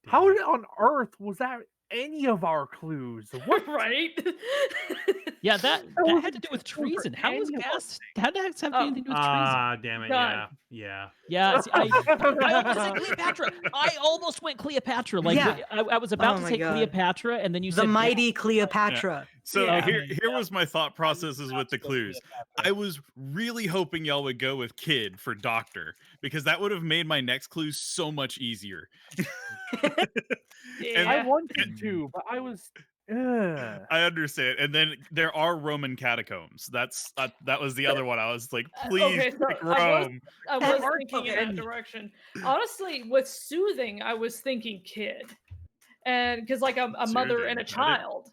How on earth was that any of our clues? What? Right? Yeah, that wasn't had to do with true for treason. How was any of gas? How did that have Oh, anything to do with treason? Damn it! God. Yeah. Yeah, see, I almost said Cleopatra. I almost went Cleopatra. Like Yeah. I was about Oh to my say God. Cleopatra, and then you The said mighty Cleopatra. So Yeah. here was my thought processes with the Go clues. Cleopatra. I was really hoping y'all would go with kid for doctor because that would have made my next clue so much easier. Yeah. I wanted to, but I was. I understand. And then there are Roman catacombs. That was the other one. I was like, please Okay, so pick I was Rome. I was Art thinking in okay. that direction. Honestly, with soothing, I was thinking kid, and because like a mother and a Soothing. child.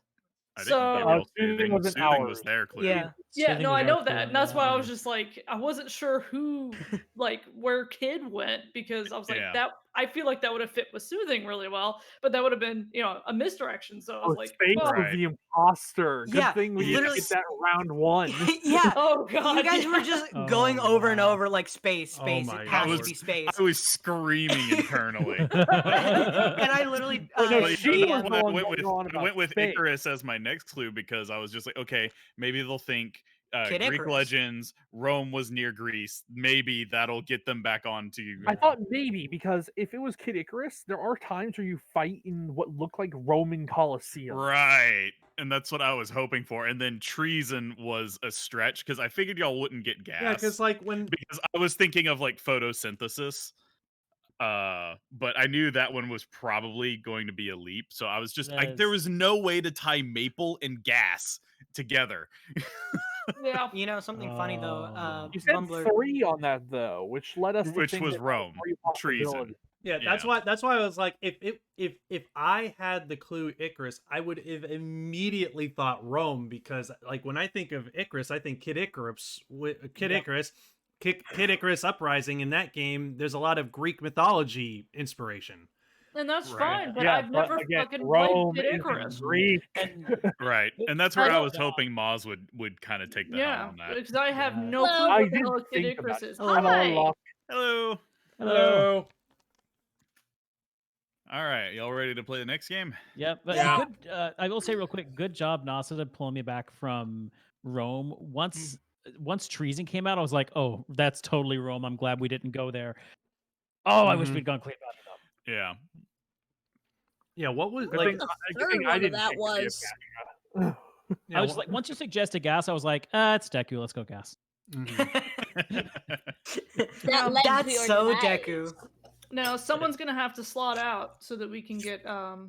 I didn't get So real Soothing soothing. wasn't Soothing was ours. their clue. Yeah. yeah, Soothing no, was I our know that, clue, and that's why I yeah. was just like, I wasn't sure who, like, where kid went because I was like, Yeah. that I feel like that would have fit with soothing really well, but that would have been, a misdirection. So I was like, Space well, was Right. the imposter. Good Yeah, thing we literally- didn't get that round one. Yeah. oh god, You guys were yeah. just Oh, going over and wow. over like space. Oh It my has God. to be space. I was screaming internally. And I literally. Well, no, But she yeah, was that's the why one I going on I about went with space. Icarus as my next clue because I was just like, okay, maybe they'll think Kid Greek Icarus. legends, Rome was near Greece. Maybe that'll get them back onto. I thought maybe because if it was Kid Icarus, there are times where you fight in what look like Roman Colosseum. Right. And that's what I was hoping for. And then treason was a stretch because I figured y'all wouldn't get gas. Yeah, because like when because I was thinking of like photosynthesis. But I knew that one was probably going to be a leap. So I was just there was no way to tie maple and gas together. Yeah. You know something funny though. Oh. You said Bumbler. 3 on that though, which led us to Which think was that there were Rome. 3 Treason. possibilities. Yeah, that's why I was like, if I had the clue Icarus, I would have immediately thought Rome because like when I think of Icarus, I think Kid Icarus, Kid Icarus Uprising. In that game, there's a lot of Greek mythology inspiration. And that's Right. fine, but Yeah, I've never again, fucking Rome played Kid is Icarus. Greek. Right. And that's where I know was that. hoping Moz would kind of take the helm Yeah, on that. because I have Yeah. no Hello. clue I what the did hell a Kid think about Icarus it. is. Hello. Hi. Hello. Hello. All right. Y'all ready to play the next game? Yep. But Yeah. good. I will say real quick. Good job, NASA, pulling me back from Rome. Once treason came out, I was like, oh, that's totally Rome. I'm glad we didn't go there. Oh, I wish Mhm. we'd gone Cleopatra. Though. Yeah. Yeah, what was Good like? thing- The good third thing I one of didn't that pick was. Cleopatra. Yeah, I was like, once you suggested gas, I was like, it's Deku. Let's go gas. Mhm. That led to That's your so demise. Deku. Now someone's gonna have to slot out so that we can get I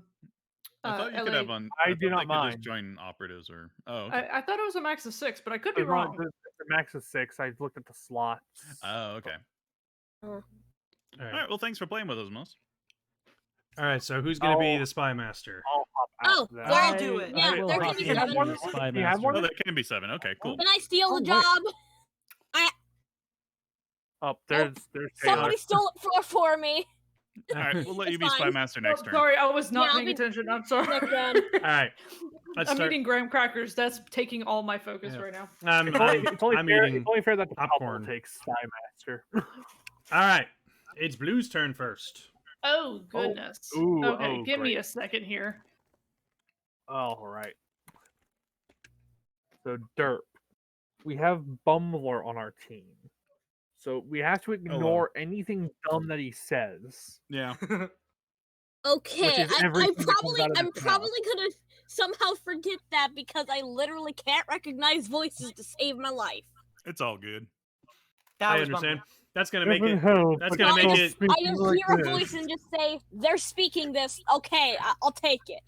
thought you could LA. have on. I do thought not they could just mind. join operatives or. Oh. Okay. I thought it was a max of 6, but I could be As long wrong. as the max is 6. I looked at the slots. Oh. Okay. All All right. right. Well, thanks for playing with us, Moz. All right. So who's gonna be Oh. the spy master? I'll hop out. Oh, of that. there- I'll do it. Yeah, I will there can hop be in seven. to be spy Do you have master. one? Oh, there can be 7. Okay. Cool. Can I steal the Oh, job? Oh, there's Somebody stole it for me. All right. We'll let you It's be spy fine. master Oh, next turn. sorry, I was not Yeah, I'll paying be- attention. I'm sorry. Next round. All right. Let's I'm start. eating graham crackers. That's taking all my focus Yeah. right now. I'm It's only I'm fair, eating. it's only fair that the popcorn. couple takes Spy Master. All right. It's Blue's turn first. Oh goodness. Ooh, okay, oh, give me great. a second here. All right. So Derp, we have Bumbler on our team, so we have to ignore anything dumb that he says. Yeah. Okay, is everything that comes out of I'm his mouth. probably gonna somehow forget that because I literally can't recognize voices to save my life. It's all good. That I was understand. Bumbler. That's gonna make Heaven it. help, That's I gonna make can't it. speak I just like hear a this. voice and just say, "They're speaking this." Okay, I'll take it.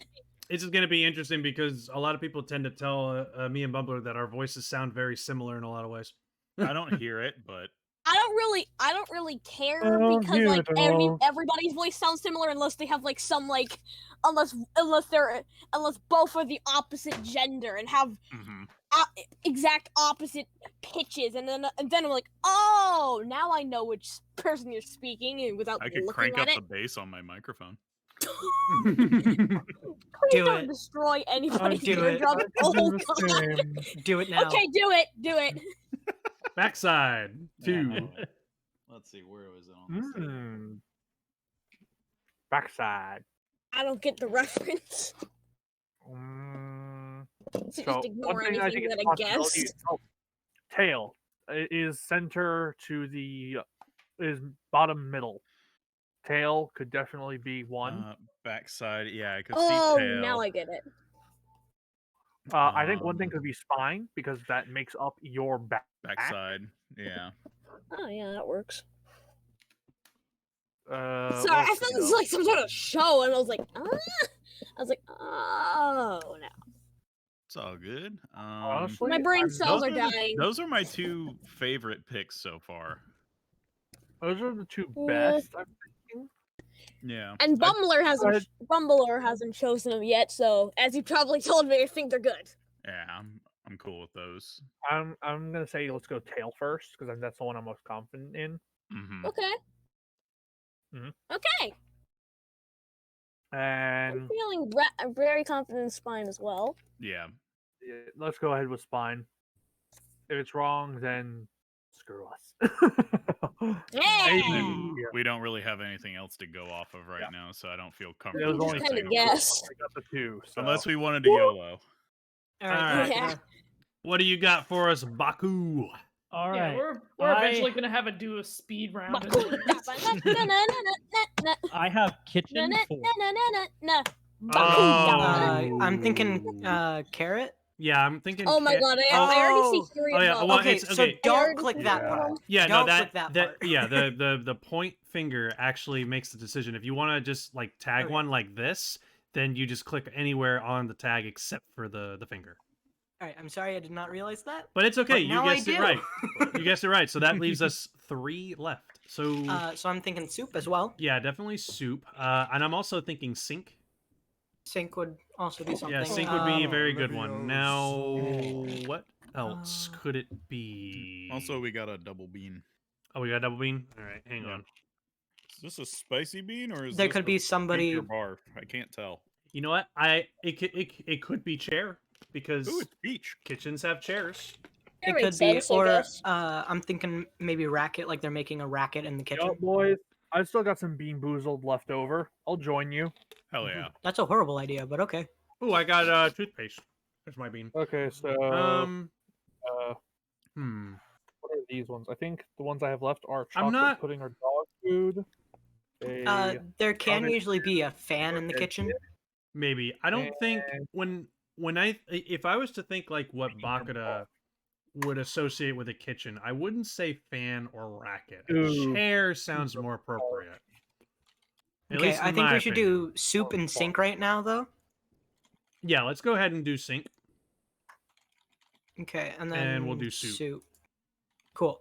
This is gonna be interesting because a lot of people tend to tell me and Bumbler that our voices sound very similar in a lot of ways. I don't hear it, but I don't really care Oh, because like beautiful. everybody's voice sounds similar unless they have like some like unless both are the opposite gender and have mhm. exact opposite pitches, and then I'm like, oh, now I know which person you're speaking and without I could looking crank at up it. the bass on my microphone. Please Do don't it. destroy anybody's do it. eardrum. Oh Do the god. same. Do it now. Okay, do it. Backside 2. Let's see, where was it on this thing? Hmm. Backside. I don't get the reference. So So just one ignore thing I anything think is that a I possibility guessed. tail is center to the is bottom middle. Tail could definitely be one. Backside, yeah, I could Oh, see tail. now I get it. I think one thing could be spine because that makes up your backside. Yeah. Oh yeah, that works. Sorry, I thought this was like some sort of show, and I was like, oh no. It's all good. Honestly, My brain cells are dying. Those are my two favorite picks so far. Those are the two Yeah. best. I'm thinking. Yeah. And Bumbler hasn't chosen them yet, so as you probably told me, I think they're good. Yeah, I'm cool with those. I'm gonna say let's go tail first because that's the one I'm most confident in. Mm-hmm. Okay. Mhm. Okay. I'm And feeling very confident in spine as well. Yeah. let's go ahead with spine. If it's wrong, then screw us. Yeah. We don't really have anything else to go off of right now, so I don't feel It comfortable. was only Just kinda guessing. guess. I got the two. So. Unless we wanted to YOLO. All right. Alright. Yeah. What do you got for us, Baku? All Yeah, right. we're eventually gonna have do a speed round. of this. I have kitchen 4. Oh. I'm thinking carrot. Yeah, I'm thinking. Oh my god, I already see three Oh yeah. of them. Well, Okay, it's so okay. don't click that part. Yeah, Don't no, click that part. yeah, the point finger actually makes the decision. If you want to just like tag Okay. one like this, then you just click anywhere on the tag except for the finger. All right, I'm sorry, I did not realize that. But it's okay. But You now I guessed it do. right. You guessed it right. So that leaves us 3 left. So So I'm thinking soup as well. yeah, definitely soup. And I'm also thinking sink. Sink would also be something. Yeah, sink would be a very good Leviosa. one. Now, what else could it be? Also, we got a double bean. Oh, we got double bean. All right, hang on. Is this a spicy bean or is There this could the be somebody. ginger barf? I can't tell. You know what? It could be chair because Ooh, it's peach. kitchens have chairs. It That could makes be, sense, I or guess. I'm thinking maybe racket, like they're making a racket in the kitchen. Yo, boys, I've still got some bean boozled left over. I'll join you. Hell yeah. That's a horrible idea, but okay. Ooh, I got toothpaste. There's my bean. Okay, so Hmm. what are these ones? I think the ones I have left are I'm chocolate not- pudding or dog food. There can Ramen. usually be a fan in the kitchen. Maybe. I don't think when if I was to think like what Bakura would associate with a kitchen, I wouldn't say fan or racket. A Ooh. chair sounds more appropriate. At Okay, least I in think my we should opinion. do soup and sink right now, though. Yeah, let's go ahead and do sink. Okay, and then And we'll do soup. Cool.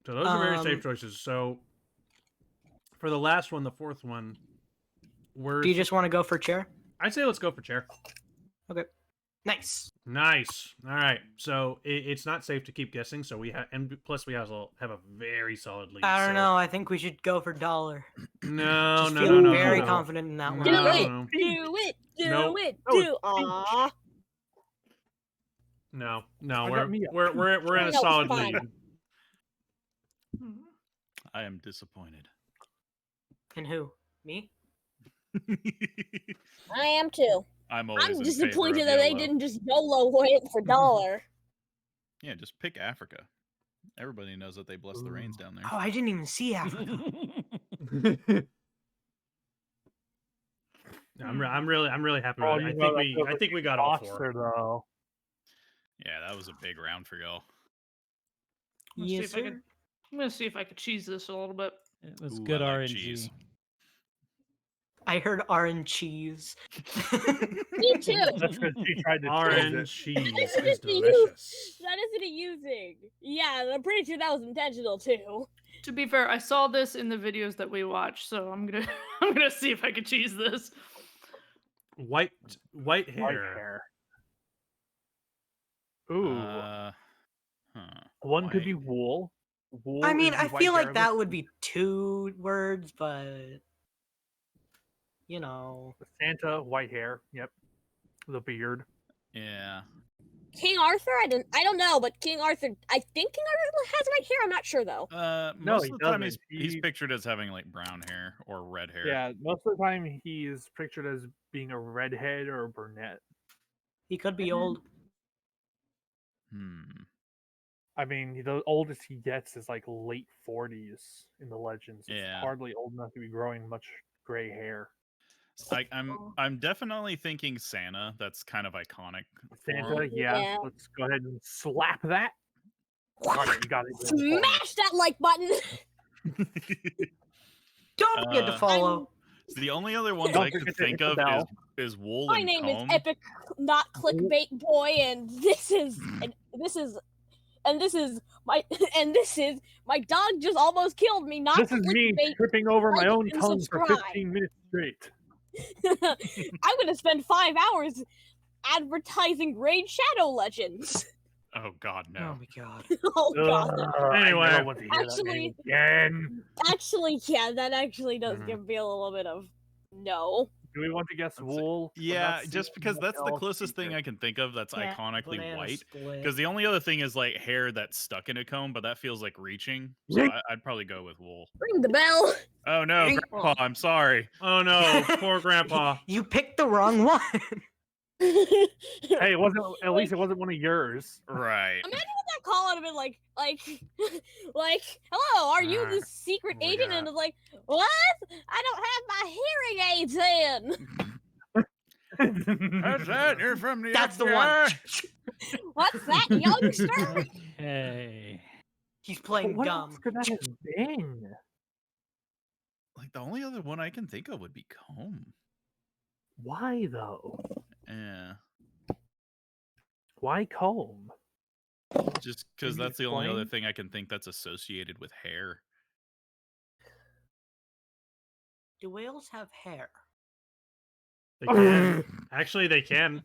So those are very safe choices. So for the last one, the fourth one, Do you just want to go for chair? I'd say let's go for chair. Okay. Nice. Nice. All right. So it's not safe to keep guessing. So we have, and plus we have a very solid lead. I don't so- know. I think we should go for dollar. No, Just no, feeling no, no, very no. confident in that one. Do No, it! no. Do it! Do Nope. it! No, Do Aww. No, I got Mia. we're in a No, solid fine. lead. I am disappointed. And who? Me? I am too. I'm always I'm in favor disappointed of that they YOLO. didn't just YOLO it for dollar. Yeah, just pick Africa. Everybody knows that they bless the rains down there. Oh, I didn't even see Africa. I'm really happy Oh, with it. you know that I think we got all 4. Foster, though. Yeah, that was a big round for y'all. Yes, sir. I'm gonna see if I could cheese this a little bit. It was Ooh, good I like RNG. cheese. I heard orange cheese. Me too. That's because she tried to Orange cheese cheese That's is what you- delicious. That isn't a using. Yeah, I'm pretty sure that was intentional too. To be fair, I saw this in the videos that we watched, so I'm gonna I'm gonna see if I can cheese this. White it. White hair. hair. Ooh. One could be white. wool. Wool I mean, is the I white feel hair like that would be 2 words, but you know. Santa, white hair. Yep. The beard. Yeah. King Arthur? I don't know, but King Arthur. I think King Arthur has white hair. I'm not sure though. No, Most he of the time doesn't. he's He- pictured as having like brown hair or red hair. Yeah, most of the time he's pictured as being a redhead or a brunette. He could be old. I mean, the oldest he gets is like late 40s in the legends. It's Yeah. hardly old enough to be growing much gray hair. I'm definitely thinking Santa. That's kind of iconic. Santa, yeah. Let's go ahead and slap that. Alright, you got it. Smash that like button. Don't forget to follow. The only other ones Don't I could forget to think hit of the bell. is Wool My and name is Comb. Epic, not Clickbait Boy, and this is my dog just almost killed me. Not This is me clickbait. tripping over my like own and tongue for subscribe. 15 minutes straight. I'm gonna spend 5 hours advertising Raid Shadow Legends. Oh God, Oh no! my god. Oh god. Anyway. I never want to hear that name again. Actually, yeah, that actually does Mhm. give me a little bit of no. Do we want to guess Wool? We're Yeah, not just seeing because much that's the else closest thing either. I can think of that's Cat, iconically banana white. split. Because the only other thing is like hair that's stuck in a comb, but that feels like reaching. So Yeet. I'd probably go with Wool. Ring the bell. Oh no, Yeet. Grandpa! I'm sorry. Oh no, poor Grandpa. You picked the wrong one. Hey, it wasn't. At least it wasn't one of yours. Right. Imagine what that call would have been like, hello, are you the Alright, secret what we agent? got? And it's like, what? I don't have my hearing aids in. That's that. You're from the That's the FBI. one. What's that, youngster? Hey. He's But playing what dumb. else could that have been? Like the only other one I can think of would be Comb. Why though? Yeah. Why comb? Just because Can you that's the only other explain? thing I can think that's associated with hair. Do whales have hair? They can. Actually, they can.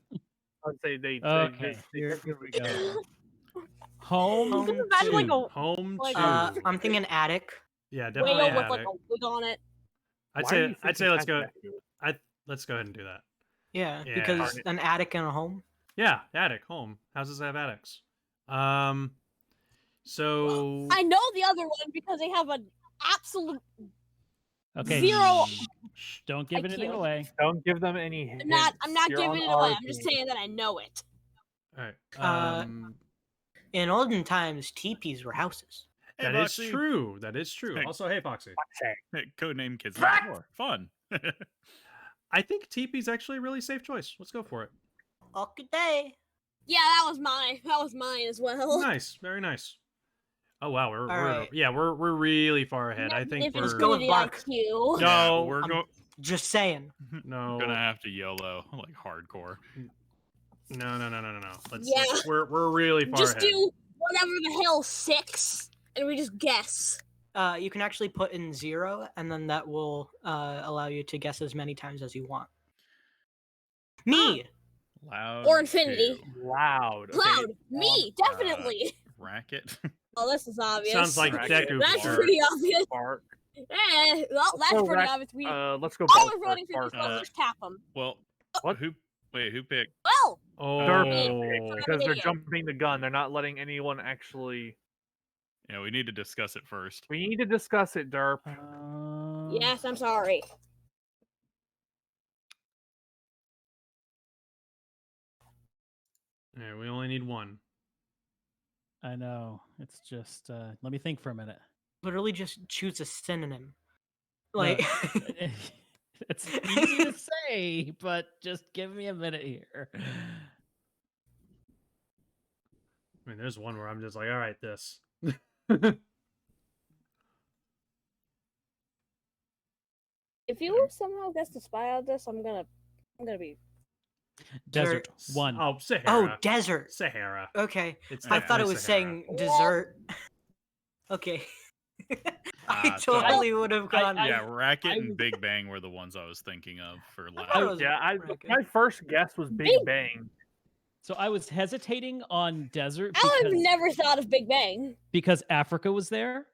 I'd say they. Okay, here we go. Home. Home Just imagine like two. a Home like, two. I'm thinking attic. Yeah, definitely whale with like attic. a wig on it. I'd Why do you say think let's it go. has that? Let's go ahead and do that. Yeah, Yeah. because an attic and a home. Yeah, attic, home. Houses have attics. So I know the other one because they have an absolute Okay. zero. Shh. Don't give I anything can't. away. Don't give them any hints. I'm not You're giving on it away. our I'm just team. saying that I know it. All right. In olden times, teepees were houses. Hey, That is Foxy. true. That is true. Hey. Also, hey Foxy. Hey, Codename Kids Next Door. Fun. I think teepee's actually a really safe choice. Let's go for it. Okay, day. Yeah, that was mine as well. Nice, very nice. Oh wow, we're right. we're really far ahead. I think Magnificent we're go with Bark. IQ. no, we're I'm going. just saying. no, Gonna have to YOLO like hardcore. no. Let's, Yeah. we're really far Just ahead. do whatever the hell 6, and we just guess. You can actually put in 0, and then that will allow you to guess as many times as you want. Me. Loud. Or infinity. 2. Loud. Okay, Cloud. Me, definitely. Racket. Oh, this is obvious. Sounds like Racket. Deku. That's for sure. pretty obvious. Bark. Well, that's go pretty Rack- obvious. Let's go. All Bark, we're voting for Bark, this Bark. one, just tap them. Well, What? Who picked? Well, Oh, Because they're Idiot. jumping the gun. They're not letting anyone actually. Yeah, we need to discuss it first. We need to discuss it, Derp. yes, I'm sorry. yeah, we only need one. I know. It's just let me think for a minute. Literally just choose a synonym. No, Like it's easy to say, but just give me a minute here. I mean, there's one where I'm just like, all right, this. If you somehow guess the spy out of this, I'm gonna be. Desert one. Oh, Sahara. oh, desert. Sahara. Okay. It's I thought it definitely was Sahara. saying dessert. Okay. I so- totally would have gone. Yeah, Racket I and was- Big Bang were the ones I was thinking of for thought it loud. was Yeah, Racket. my first guess was Big Big- Bang. So I was hesitating on desert I would have because, never thought of Big Bang. because Africa was there.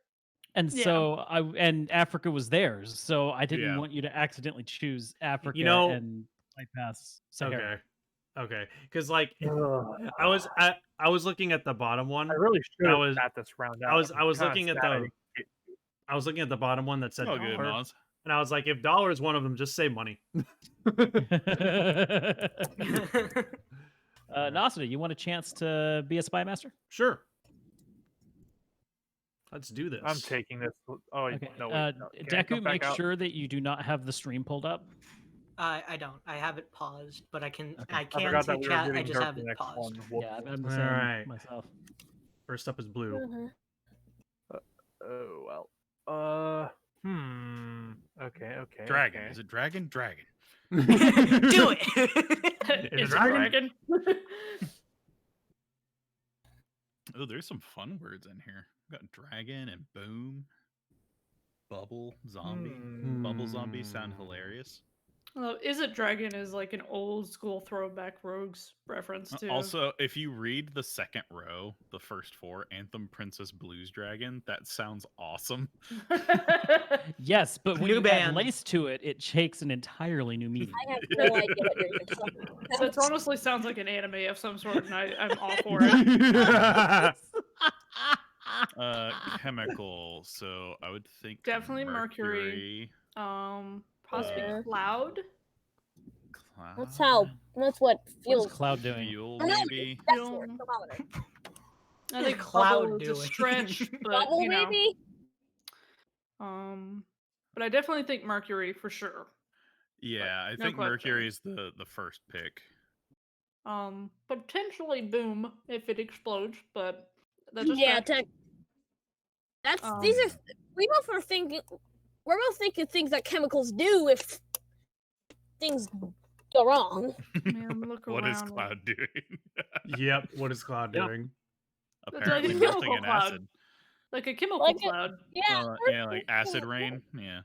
And Yeah. so Africa was theirs. So I didn't Yeah. want you to accidentally choose Africa know- and bypass Sahara. Okay. Because like Ugh. I was looking at the bottom one. I really should That have was- sat this round I out. was I'm kinda looking at sad I the didn't get- I was looking at the bottom one that said Oh, good, dollar, Moz. and I was like, if dollar is one of them, just say money. Nasida, you want a chance to be a spy master? Sure. Let's do this. I'm taking this. Oh, wait, Okay. no, wait. No. Can I come Deku, back make out? sure that you do not have the stream pulled up. I don't. I have it paused, but I can. Okay. I I can forgot see that we were chat. I getting just Derp have the it next paused. one. Whoops. Yeah, I'm the All same right. myself. First up is blue. Oh well. Okay. Dragon. Okay. Is it dragon? Dragon. Do it. Is it dragon? dragon? Oh, there's some fun words in here. We've got dragon and boom. Bubble zombie. Bubble zombie sound hilarious. Well, Is It Dragon is like an old school throwback Rogues reference too. Also, if you read the second row, the first four, Anthem, Princess, Blues, Dragon, that sounds awesome. Yes, but when New you band. add lace to it, it takes an entirely new meaning. I have no idea what you're even talking So it about. honestly sounds like an anime of some sort, and I'm all for it. Chemical. So I would think Definitely mercury. Possibly Yeah. cloud. Cloud. That's what What is fuel. Cloud doing? Fuel, Oh, no, maybe. That's Fuel. for thermometer. I think Cloud bubble is a doing? stretch, but Bubble, you know. maybe? But I definitely think mercury for sure. Yeah, I no think question. Mercury is the first pick. Potentially boom if it explodes, but that's a Yeah, stretch. that's these are. We both are thinking. We're both thinking things that chemicals do if things go wrong. Man, look What is around. Cloud doing? Yep. What is Cloud Yep. doing? It's like a Apparently melting chemical in cloud. acid. Like a chemical Like cloud. Yeah. Yeah, like acid rain. Yeah.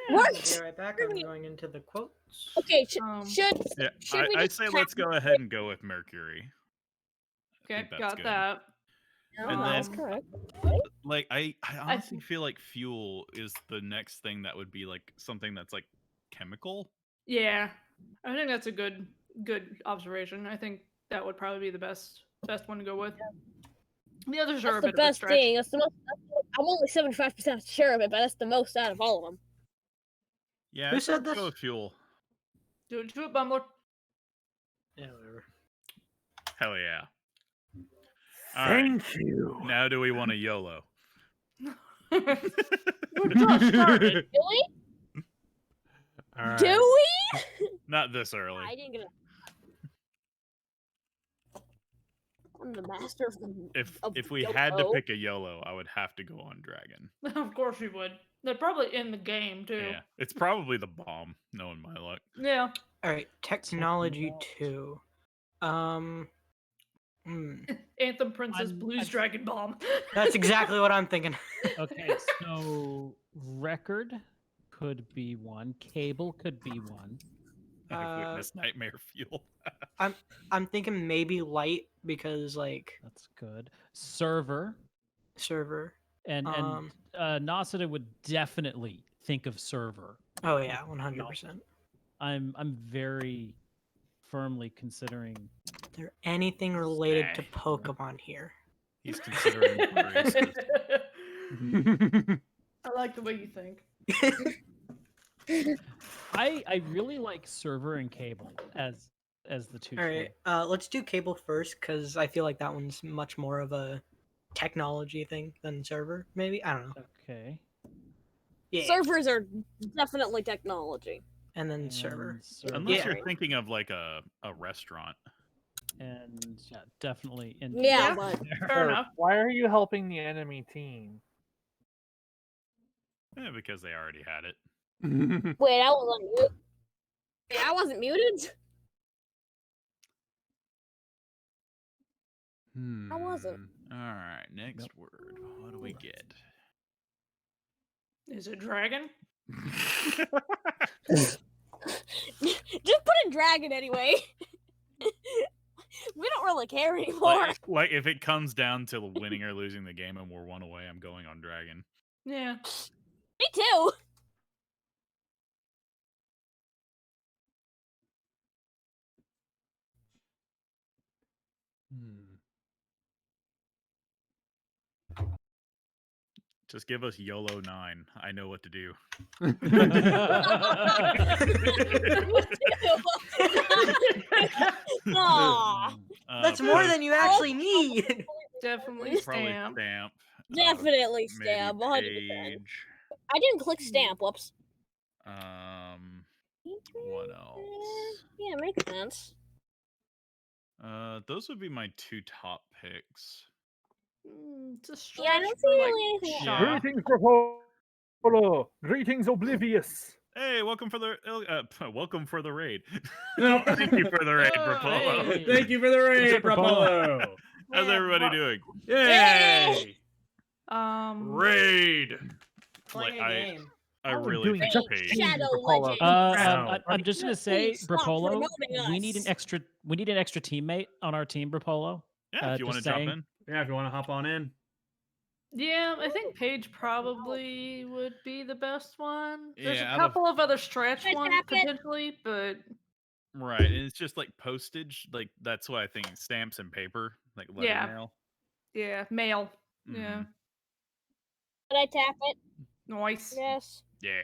Be right back. I'm going into the quotes. Okay. Um, Should Yeah, we I'd just say have- let's go ahead and go with Mercury. Okay, think that's got good. that. And that's then- correct. Like I honestly think- feel like fuel is the next thing that would be like something that's like chemical. Yeah, I think that's a good observation. I think that would probably be the best one to go with. The others are a That's the bit of a best stretch. thing. That's the most. I'm only 75% sure of it, but that's the most out of all of them. Yeah, Who I'd said go this? with fuel. Do it, Bumbler. Yeah, whatever. Hell yeah. All right. Thank you. Now do we want a YOLO? We're just started. Really? All right. Do we? Not this early. I didn't get it. I'm the master of the. If we had to YOLO. pick a YOLO, I would have to go on Dragon. Of course you would. They're probably in the game too. Yeah, it's probably the bomb, knowing my luck. Yeah. All right. Technology 2. Anthem, Princess, Blues, I'm- Dragon, Bomb. That's exactly what I'm thinking. Okay, so record could be one. Cable could be one. I've witnessed nightmare fuel. I'm thinking maybe light because like That's good. Server. server. And Nasida would definitely think of server. Oh yeah, 100%. I'm very firmly considering. Is there anything related to Nah. Pokemon here? He's considering baristas. I like the way you think. I really like server and cable as the two. All right, let's do cable first because I feel like that one's much more of a technology thing than server. Maybe I don't know. Okay. Yeah, Servers are definitely technology. and then server. Unless Yeah. you're thinking of like a restaurant. And yeah, definitely. In Yeah, Yeah. but Fair enough. Why are you helping the enemy team? Because they already had it. wait, I was unmuted. Wait, I wasn't muted. I wasn't. All right, next word. What do we get? Is it Dragon? Just put a dragon anyway. We don't really care anymore. like if it comes down to winning or losing the game and we're one away, I'm going on Dragon. Yeah. Me too. Just give us YOLO 9. I know what to do. Me too. Aw. That's more Post- than you actually need. Definitely Probably stamp. stamp. Definitely Maybe stamp. 100%. page. I didn't click stamp. Whoops. What else? Yeah, makes sense. Those would be my 2 top picks. It's a Yeah, I stretch don't for see like anything else. shop. Greetings, Rapolo. Greetings, Oblivious. Hey, welcome for the welcome for the raid. No. Thank you for the raid, Oh, Rapolo. hey. Thank you for the raid, up, Rapolo? Rapolo. How's everybody doing? Yay! Raid. Raid. Playing Like, a game. I How are we really doing think such page. Shadow Rapolo? Legends. Wow. I'm just gonna say, Please stop Brapolo, promoting we need an us. extra teammate on our team, Brapolo. Yeah, if you want to just jump saying. in. Yeah, if you want to hop on in. Yeah, I think Paige probably would be the best one. There's Yeah, a out of- couple of other stretch Red ones jacket. potentially, but Right, and it's just like postage. Like that's what I think. Stamps and paper, like letter Yeah. mail. yeah, mail. Yeah, Mhm. Did I tap it? nice. Yes. Yeah.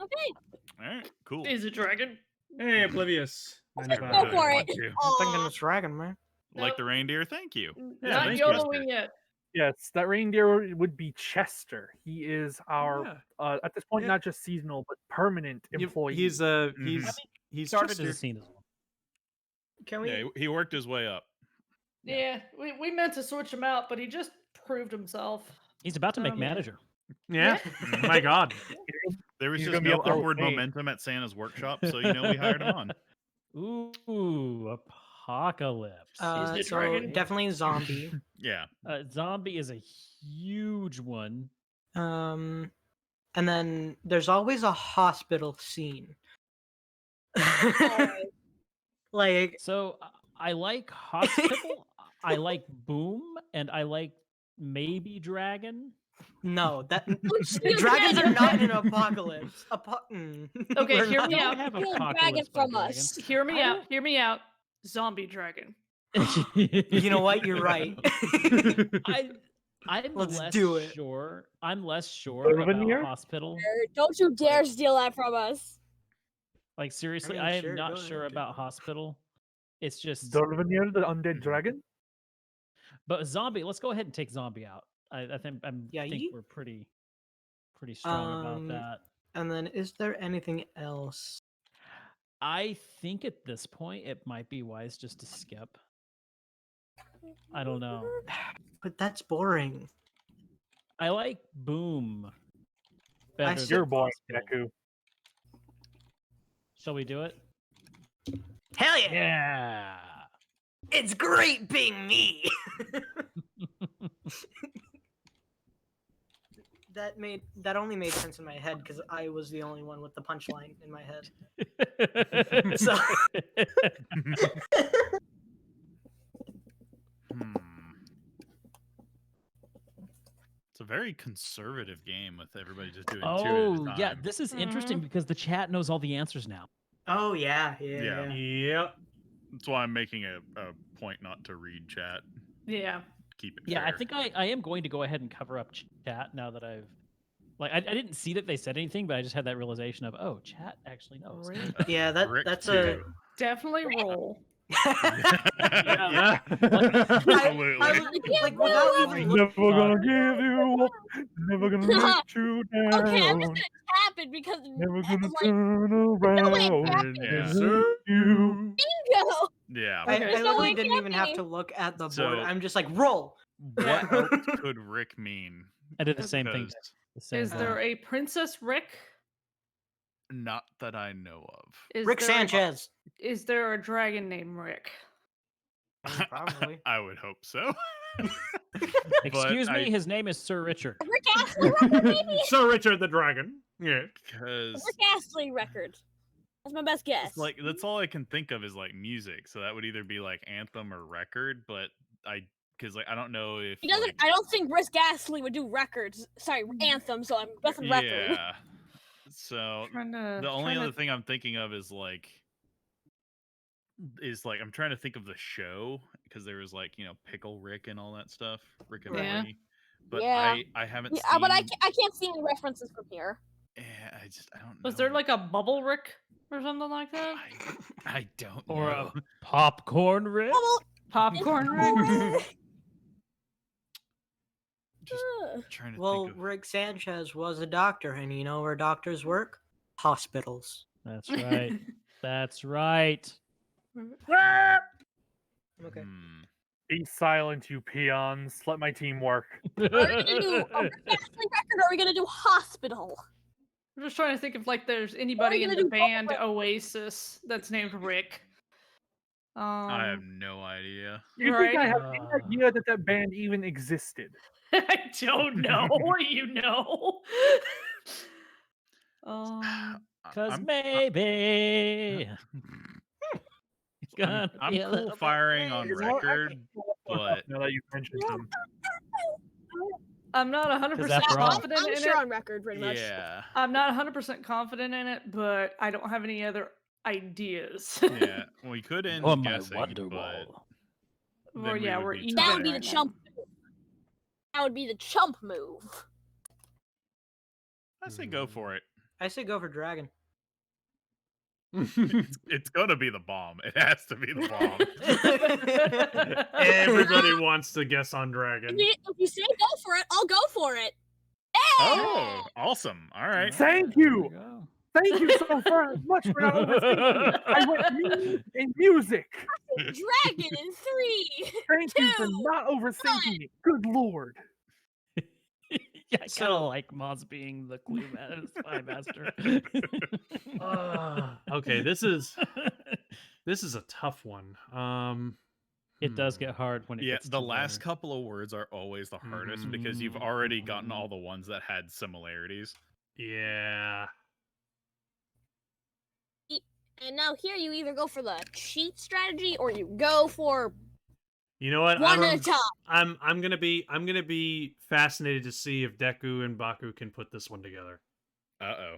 Okay. All right. Cool. Is a dragon. Hey, Oblivious. Let's 95. go for Want it. to. I'm thinking Aw. it's dragon, man. Like the reindeer. Thank you. Yeah, Not thank you. YOLOing yet. Yes, that reindeer would be Chester. He is our, Yeah. at this point, Yeah. not just seasonal, but permanent employee. He's Mhm. he's Started just as a here. scene as well. Can we? Yeah, he worked his way up. Yeah, we meant to switch him out, but he just proved himself. He's about to make Um, manager. Yeah. My God. There was He's just gonna be no up there with upward me. momentum at Santa's workshop, so we hired him on. Ooh, apocalypse. the So dragon. definitely zombie. Yeah. Zombie is a huge one. And then there's always a hospital scene. Like, So I like hospital. I like boom, and I like maybe dragon. no, that Steal dragons are dragon not from- in an apocalypse. Okay, We're hear not- me Don't out. have Steal apocalypse dragon by from dragon. us. Hear me I out. don't- Hear me out. Zombie dragon. You know what? You're right. I'm Let's less do it. sure. I'm less sure Belvedere? about hospital. Don't you dare steal that from us. Like seriously, mean, I am sure, not go sure ahead. about hospital. It's just, Dolvenir, the undead dragon. but zombie. Let's go ahead and take zombie out. I think Yeah, think ye- we're pretty strong about that. And then, is there anything else? I think at this point it might be wise just to skip. I don't know. But that's boring. I like boom. I Better see- than You're boring, hospital. Deku. Shall we do it? Hell yeah! Yeah. It's great being me. that only made sense in my head because I was the only one with the punchline in my head. So It's a very conservative game with everybody just doing two at a Oh, yeah. time. This is interesting because the chat knows all the answers now. oh yeah. Yep. That's why I'm making a point not to read chat. Yeah. Keep it Yeah, I fair. think I am going to go ahead and cover up chat now that I've I didn't see that they said anything, but I just had that realization of, oh, chat actually knows. Yeah, Rick that's too. Definitely roll. Yeah. Absolutely. I was, like without even Never looking. gonna give you up. Never gonna let you down. Okay, I'm just gonna tap it because Never it's gonna like turn no way around. tapping Yeah. and hurt you. bingo. Yeah. I Okay. There's no literally way didn't even have tapping. to look at the board. So- I'm just like roll. What else could Rick mean? I did the same thing. Because The same Is thing. there a Princess Rick? not that I know of. Is Rick there Sanchez. Is there a dragon named Rick? Probably. I would hope so. Excuse me, I- his name is Sir Richard. Rick Astley record, maybe? Sir Richard the Dragon. Yeah. Because Rick Astley record. That's my best guess. it's like that's all I can think of is like music. So that would either be like anthem or record. But because like I don't know if He doesn't. like, I don't think Rick Astley would do records. Sorry, anthem. So I'm guessing record. yeah. So Trying to, the only trying other to- thing I'm thinking of is like I'm trying to think of the show because there was like Pickle Rick and all that stuff, Rick and Yeah. Morty. But Yeah. I haven't Yeah, seen. but I can't see any references from here. Yeah, I don't know. Was there like a bubble Rick? or something like that. I don't Or know. a popcorn Rick? Popcorn Rick. Just trying to Well, think of... Rick Sanchez was a doctor, and you know where doctors work? Hospitals. That's right. That's right. Okay. Be silent, you peons. Let my team work. Are we gonna do a wrestling record, or are we gonna do hospital? I'm just trying to think if like there's anybody in gonna the do both band Rick? Oasis that's named Rick. I have no idea. You Right. think I have any idea that that band even existed? I don't know. You know. Cause maybe it's gonna I'm be a cool little bit firing on lazy. record, but Now that you've mentioned them. I'm not 100% after all- confident I'm in sure it. on record, pretty much. yeah, I'm not 100% confident in it, but I don't have any other ideas. yeah. We could end On my guessing, wonder but wall. then Well, we yeah, would we're be even That tied. would be the right now. chump move. That would be the chump move. I say go for it. I say go for Dragon. It's gonna be the bomb. It has to be the bomb. Everybody wants to guess on Dragon. If you say go for it, I'll go for it. Oh, awesome! All right. Thank There you. we go. Thank you so much for not overthinking it. I went in music. Dragon in 3. Thank you for not overthinking it. Good lord. Yeah, I kind of like Moz being the clue spy master. Okay, this is a tough one. It does get hard when it Yeah, gets the to last couple of words are always the hardest because you've already gotten all the ones that had similarities. Yeah. And now here you either go for the cheat strategy or you go for You know what? one at a time. I'm gonna be fascinated to see if Deku and Baku can put this one together. Uh-oh.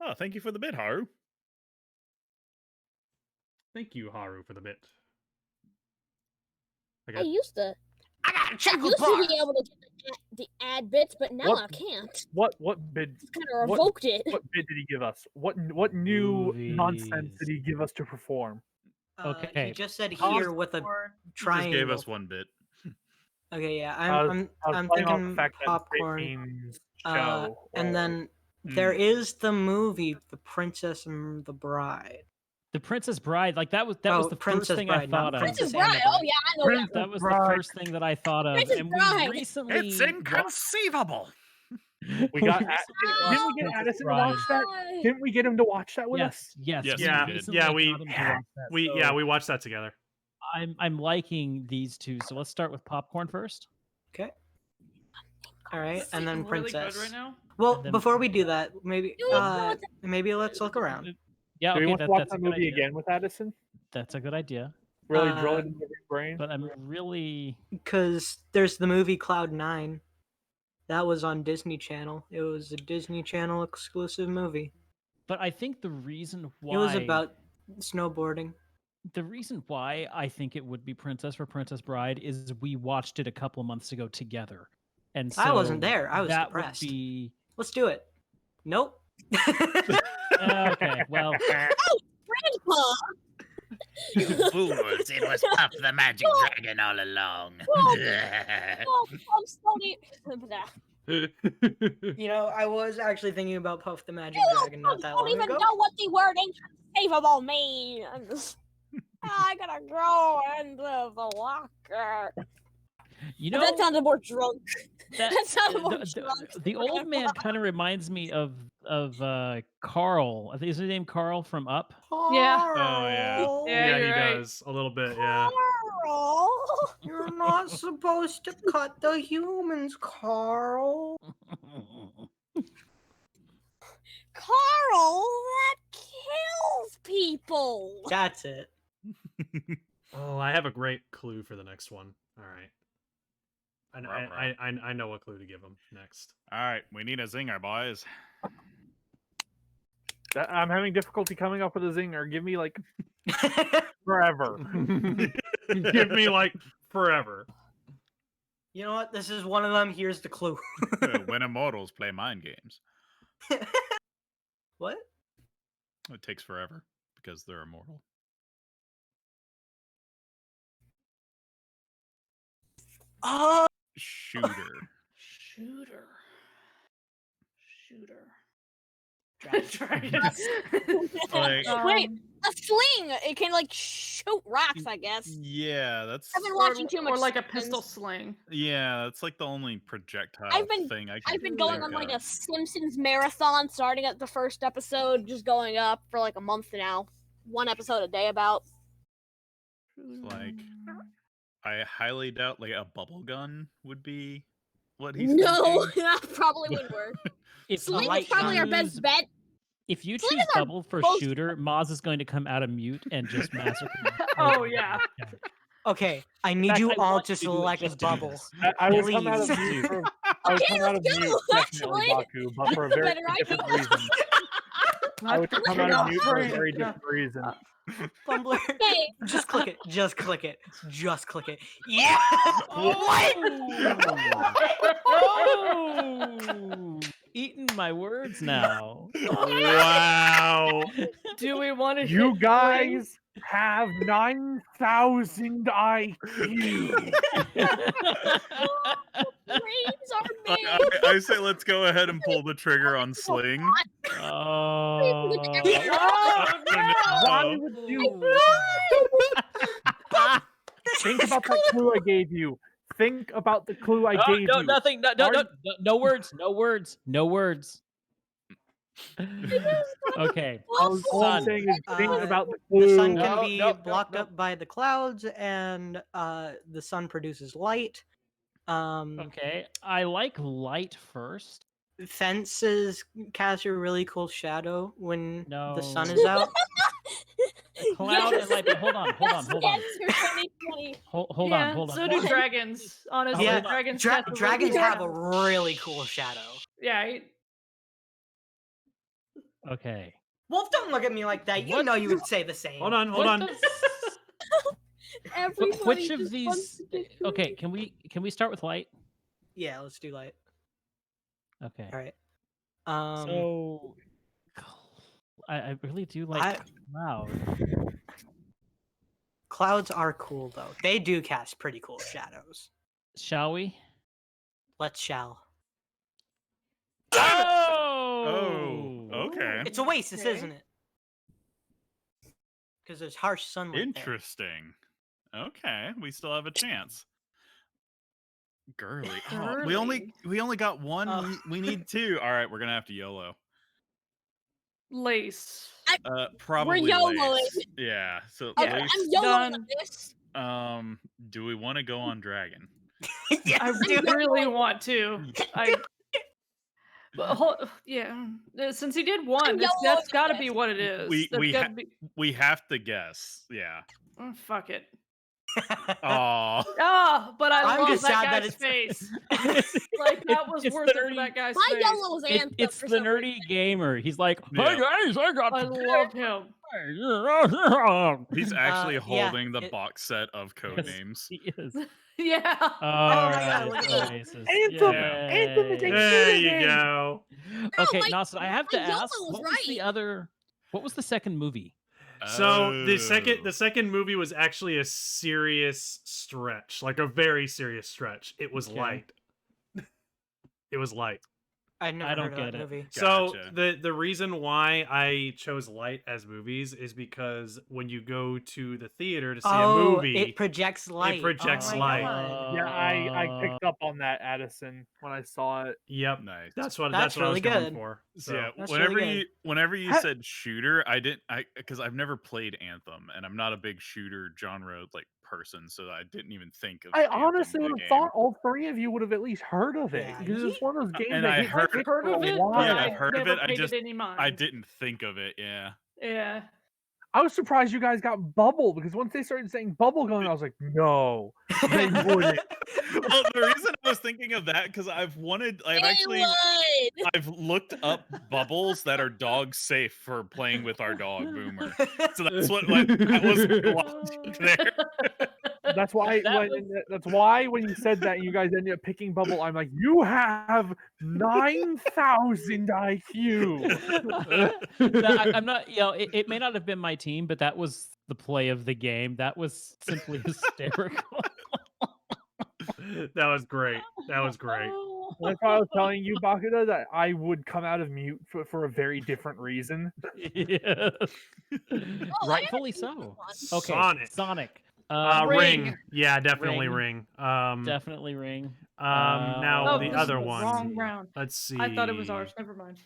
Oh, thank you for the bid, Haru. Thank you, Haru, for the bit. I used to I got a be able to get the ad bits, but now I can't. What bid? Just kind of revoked it. What bid did he give us? What new nonsense Movies. did he give us to perform? Okay. He just said here with a He just triangle. gave us one bit. Okay, yeah, I was I'm playing off thinking the fact that popcorn. Great Memes show. And then there is the movie, The Princess and the Bride. The Princess Bride, like that was the first Princess thing Bride, I not thought of. Princess Princess and the Bride. Oh Bride. yeah, I know that. That was Bride. the first thing that I thought of, Princess and Bride. we recently It's inconceivable. We got. recently Didn't we watched get Princess Addison to Bride. watch that? Didn't we get him to watch that with us? Yes, Yes, we Yeah, recently yeah, got we him to watch that, we watched that together. I'm liking these two, so let's start with popcorn first. Okay. All right, and then really Princess. good right now. Well, And then before we do that, maybe Dude, maybe let's look around. Yeah, Do we okay, want to watch that's a that good movie idea. again with Addison? That's a good idea. Really drill it into your brain. But I'm really Because there's the movie Cloud 9. That was on Disney Channel. It was a Disney Channel exclusive movie. But I think the reason why It was about snowboarding. the reason why I think it would be Princess for Princess Bride is we watched it a couple of months ago together. And so I wasn't there. I was that depressed. would be Let's do it. Nope. okay, well Grandpa. You fools! It was Puff the Magic Dragon all along. Oh, I'm sorry. You know, I was actually thinking about Puff the Magic Dragon not that I don't long even ago. know what the word inconceivable means. I gotta go into the locker. you know That sounded more drunk. that, That sounded more the, drunk. the old man kind of reminds me of Carl. I think is his name Carl from Up. Yeah. Oh yeah. Carl, Yeah, he you're right. does a little bit. Yeah. Carl. You're not supposed to cut the humans, Carl. Carl, that kills people. That's it. Oh, I have a great clue for the next one. All right. I know what clue to give him next. All right, we need a zinger, boys. I'm having difficulty coming up with a zinger. Give me like forever. Give me like forever. You know what? This is one of them. Here's the clue. When immortals play mind games. What? It takes forever because they're immortal. Oh, Shooter. Shooter. Dragon. Like, Wait, a sling. It can like shoot rocks, I guess. yeah, that's. I've been watching too much. Or like a Simpsons. pistol sling. Yeah, that's like the only projectile thing I can. I've been going on think like a of. Simpsons marathon, starting at the first episode, just going up for like a month now. One episode a day, about. It's like, I highly doubt like a bubble gun would be what he's No, thinking. that probably wouldn't work. Sling is probably our best bet. If you Sling choose is our bubble for most- shooter, Moz is going to come out of mute and just massacre. Oh yeah. Okay, I need fact, you I all want to you to do it select just to do bubble. this. I would come out of Please. mute for I would Okay, come out of let's mute go, definitely actually. Baku, but for a very Better idea. different reason. I would come out of mute for a very different reason. Bumbler. Okay. Just click it. Just click it. Just click it. Yeah. Oh! Eating my words now. Wow. Do we want to? You guys have 9,000 IQ. Brains are made. I say let's go ahead and pull the trigger on Sling. Oh. Why would you? Think about the clue I gave you. Think about the clue I gave no, you. nothing. No words. No words. No words. Okay. All I'm Sun. saying is think about the The clue. sun can No, be no, blocked no. up by the clouds, and the sun produces light. Okay. I like light first. Fences cast a really cool shadow when the sun No. is out. Cloud and light. But hold on. Yes, 2020. Hold Yeah, on. so do dragons. Honestly, Yeah, dragons. Dra- cast a really dragons cool have a shadow. really cool shadow. Yeah. Okay. Wolf, don't look at me like that. You What? know you would say the same. Hold on. What does- Everybody Which of just wants these? to get through Okay. it. Can we start with light? Yeah, let's do light. Okay. All right. So I really do like cloud. Clouds are cool though. They do cast pretty cool shadows. Shall we? Let's shall. Oh, okay. It's Oasis, Okay. isn't it? Because there's harsh sunlight. there. Interesting. Okay, we still have a chance. Girly. Oh, Girly. we only got one. Oh. We need two. All right, we're gonna have to YOLO. Lace. Probably YOLOing. lace. Yeah. So Okay, lace. I'm YOLOing Done. on this. Do we want to go on dragon? Yes, I dude. really want to. Yeah. Since he did one, that's YOLOing got to this. be what it is. We- That's we gotta ha- be. We have to guess. Yeah. Oh, fuck it. Oh. Oh, but I I'm love just that sad that guy's it's- face. Like that was It's worth the it for nerdy- that guy's My face. YOLO was amped up It's for the some nerdy gamer. He's like, Yeah. hey guys, I got I the love him. He's actually yeah, holding the it- box set of code names. He is. Yeah. All my God, look right, at that. Oasis. Anthem! Yay. Anthem is a There shooting you game. go. Okay, my- Nasa, I have to my YOLO ask, was what was the right. other? What was the second movie? So the Oh. second movie was actually a serious stretch, like a very serious stretch. It was Okay. light. It was light. I never I don't heard of get that it. movie. So Gotcha. the reason why I chose light as movies is because when you go to the theater to see a movie, it projects light. projects oh my light. God. Yeah, I picked up on that, Addison, when I saw it. yep, Nice. that's That's what I was really going good. for. So So yeah, That's whenever really you whenever you Ha- said shooter, because I've never played Anthem and I'm not a big shooter genre like person, so I didn't even think of. I Anthem honestly the would have game. thought all three of you would have at least heard of it Yeah, because it's one of those games and that I hit heard I've it heard of for a it, while. but Yeah, I I've heard of never it. paid it any mind. I didn't think of it. Yeah. Yeah. I was surprised you guys got Bubble because once they started saying Bubblegum, I was like, no, they wouldn't. Well, the reason I was thinking of that because I've actually I've looked up bubbles that are dog safe for playing with our dog Boomer. So that's what that was my logic there. That's why. That's why when you said that, you guys ended up picking Bubble. I'm like, you have 9,000 IQ. I'm not. It may not have been my team, but that was the play of the game. That was simply hysterical. That was great. That was great. That's why I was telling you, Bakuda, that I would come out of mute for a very different reason. Yeah. Oh, Rightfully so. Okay, Sonic. Ring. Yeah, definitely Ring. Definitely Ring. Now the this other is the one. wrong round. Let's see. I thought it was ours. Never mind.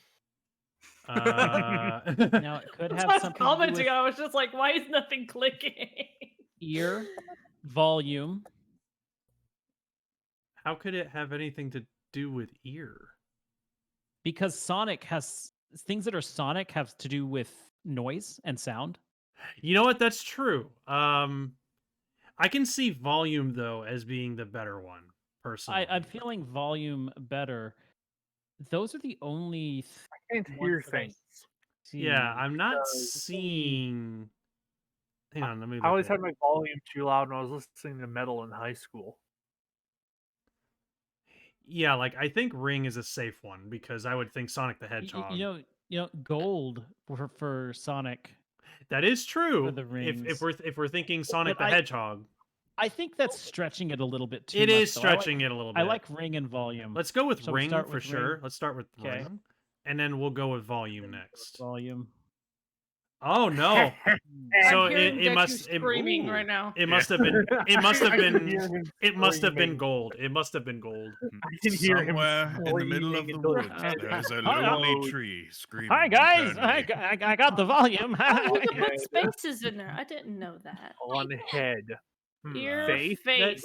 Now it could have I was something commenting. to do with I was just like, why is nothing clicking? ear, volume. How could it have anything to do with ear? Because Sonic has things that are Sonic have to do with noise and sound. You know what? That's true. I can see volume though as being the better one, personally. I'm feeling volume better. Those are the only. I can't hear things. Yeah, I'm not seeing. Hang on, let me. I always had my volume too loud when I was listening to metal in high school. Yeah, like I think Ring is a safe one because I would think Sonic the Hedgehog. You know, gold for Sonic. That is true. For the rings. If we're thinking Sonic the Hedgehog. I think that's stretching it a little bit too much. It is though. stretching it a little bit. I like Ring and volume. Let's go with So Ring for sure. Let's start with Ring. And then we'll go with volume next. Volume. Oh no! So it must screaming right now. It must have been. It must have been. It must have been gold. It must have been gold. I can hear him somewhere in the middle of the woods. There's a lonely tree screaming. Hi guys! I got the volume. Oh, we can put spaces in there. I didn't know that. On head. Ear, face.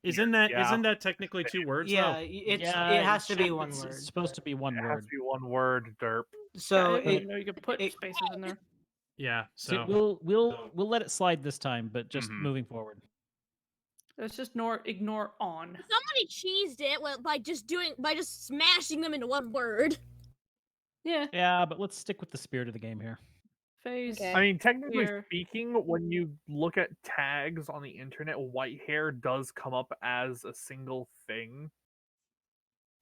Isn't that technically two words? Yeah, though? it has to be one word. It's supposed to be one It word. has to be one word, derp. So I didn't know you could put spaces in there. Yeah. So we'll let it slide this time, but just moving forward. Let's just ignore on. Somebody cheesed it by just smashing them into one word. Yeah. Yeah, but let's stick with the spirit of the game here. Phase. Okay. I mean, technically speaking, when you look at tags on the internet, white hair does come up as a single thing.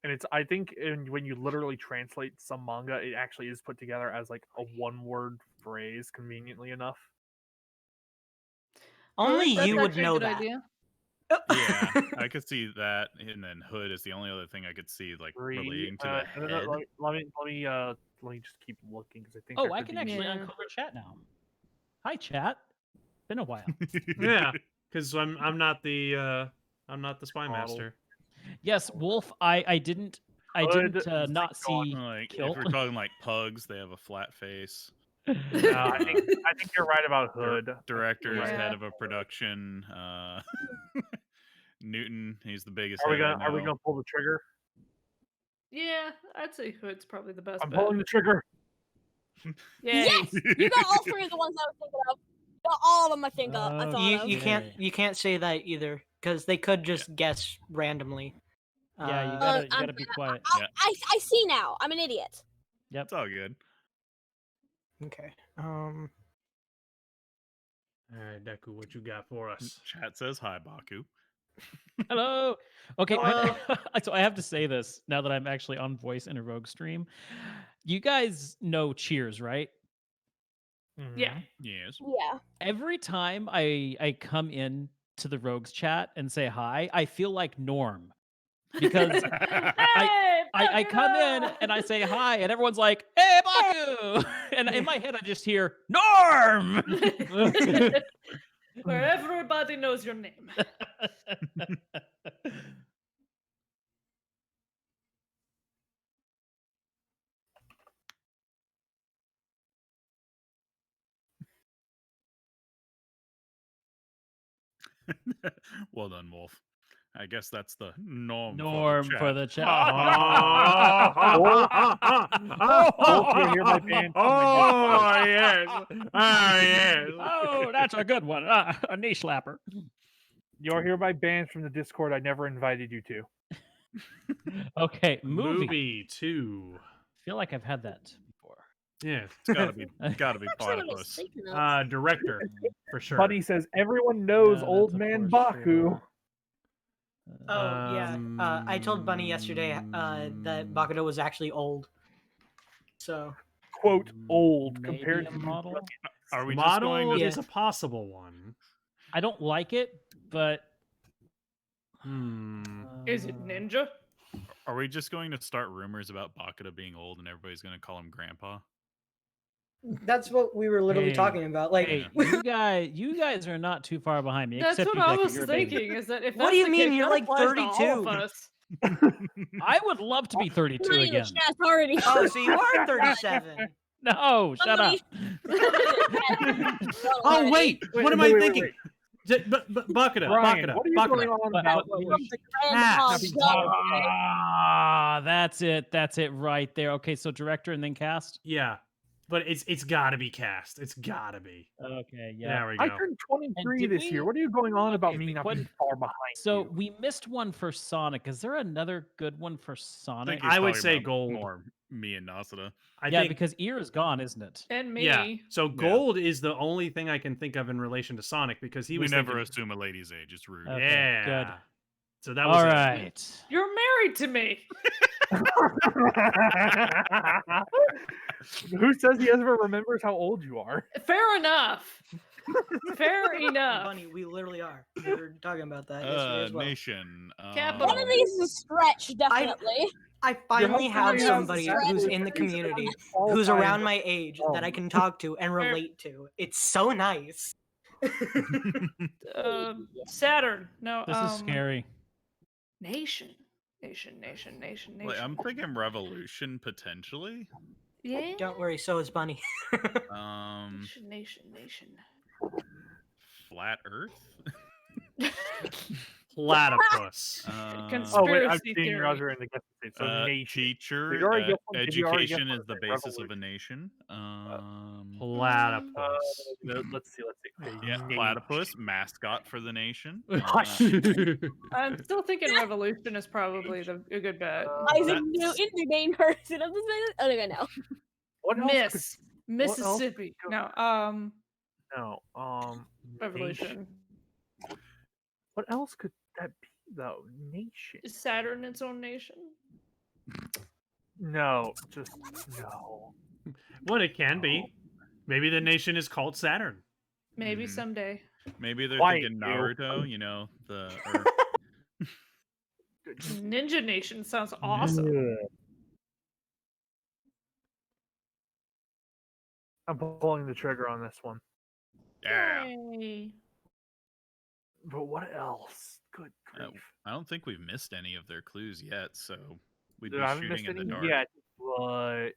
And I think when you literally translate some manga, it actually is put together as like a one-word phrase, conveniently enough. Only you would know that. Idea. Yeah, I could see that, and then hood is the only other thing I could see like relating to the head. Let me just keep looking because I think. Oh, I can actually uncover chat now. Hi, chat. Been a while. Yeah, because I'm not the spy master. Yes, Wolf. I didn't not see. Like, if we're talking like pugs, they have a flat face. I think you're right about Hood. Director's head of a production. Newton, he's the biggest. Are we gonna pull the trigger? Yeah, I'd say Hood's probably the best. I'm pulling the trigger. Yay. Yes, you got all three of the ones I was thinking of. Got all of them. I thought of. You can't say that either because they could just guess randomly. Yeah, you gotta be quiet. I see now. I'm an idiot. Yep, it's all good. Okay. All right, Deku, what you got for us? Chat says hi, Baku. Hello. Okay, so I have to say this now that I'm actually on voice in a Rogue stream. You guys know Cheers, right? Yeah. Yes. Yeah. Every time I come in to the Rogues chat and say hi, I feel like Norm. Because I come in and I say hi, and everyone's like, "Hey, Baku!" And in my head, I just hear Norm. Where everybody knows your name. Well done, Wolf. I guess that's the norm for the chat. You hear my band? Oh yes. Oh yes. Oh, that's a good one. A knee slapper. You're hereby banned from the Discord I never invited you to. Okay, movie 2. I feel like I've had that before. Yeah. It's gotta be That's what I was platypus. thinking of. Director for sure. Buddy says everyone knows Yeah, old that's a man forest Baku. trailer. Oh yeah, I told Bunny yesterday that Bakudo was actually old. So Quote old Maybe compared a to model. Are we just going Model to? Yeah. is a possible one. I don't like it, but Is it ninja? Are we just going to start rumors about Bakuda being old and everybody's going to call him Grandpa? that's what we were literally Hey, talking about. Like, Hey, you guys are not too far behind me. That's except what you, I Deku, was you're a baby. thinking. Is that if What that's do you the mean? case, You're that like applies to all of 32. us. I would love to be 32 Somebody in the again. chat already. oh, so you are 37. No, shut up. Oh wait, what am I thinking? wait. Bakuda, Brian, Bakuda, what are you Bakuda. going on about? Cast. Ah, that's it right there. Okay, so director and then cast. Yeah, but it's got to be cast. It's got to be. Okay, yeah. There we I go. turned 23 did this we- year. What are you going on about Okay, me not what- being far behind So you? we missed one for Sonic. Is there another good one for Sonic? I would Talking say about gold. More me and Nasada. I Yeah, think because Ear is gone, isn't it? And me. yeah. So gold is the only thing I can think of in relation to Sonic because he We was never thinking, assume a lady's age. It's rude. Okay, yeah. good. So that was All it. right. You're married to me. Who says he ever remembers how old you are? Fair enough. Fair enough. Bunny, we literally are. We were talking about that yesterday as well. Nation. Capital. One of these is a stretch, definitely. I finally have husband somebody has who's friends. in the community Qualifying who's around my age that I Oh. can talk to and relate to. It's so nice. Saturn. No. This is scary. Nation. Like, I'm thinking Revolution potentially. Yeah. Don't worry, so is Bunny. Nation. Flat Earth. Platypus. Oh wait, I've Conspiracy seen theory. Roger in the guest state. So nation. Teacher. Did you already get one? Did you already get Education one? is the Okay, basis of a Revolution. nation. Platypus. Let's see. Yeah, Nation. platypus mascot for the nation. I'm still thinking Revolution is probably a good bet. Isaac Newton, the main person of this minute. Oh, no, no. What else could- Mississippi. No. No. Revolution. Nation. What else could that be though? Nation. Is Saturn its own nation? No, just no. What it can be. Maybe the nation is called Saturn. Maybe Mhm. someday. Maybe they're Why, thinking ew. Naruto. You know the. Ninja Nation sounds awesome. I'm pulling the trigger on this one. Yeah. Yay. But what else? Good Uh, grief. I don't think we've missed any of their clues yet, so we'd Dude, be I haven't missed shooting in the any dark. yet, but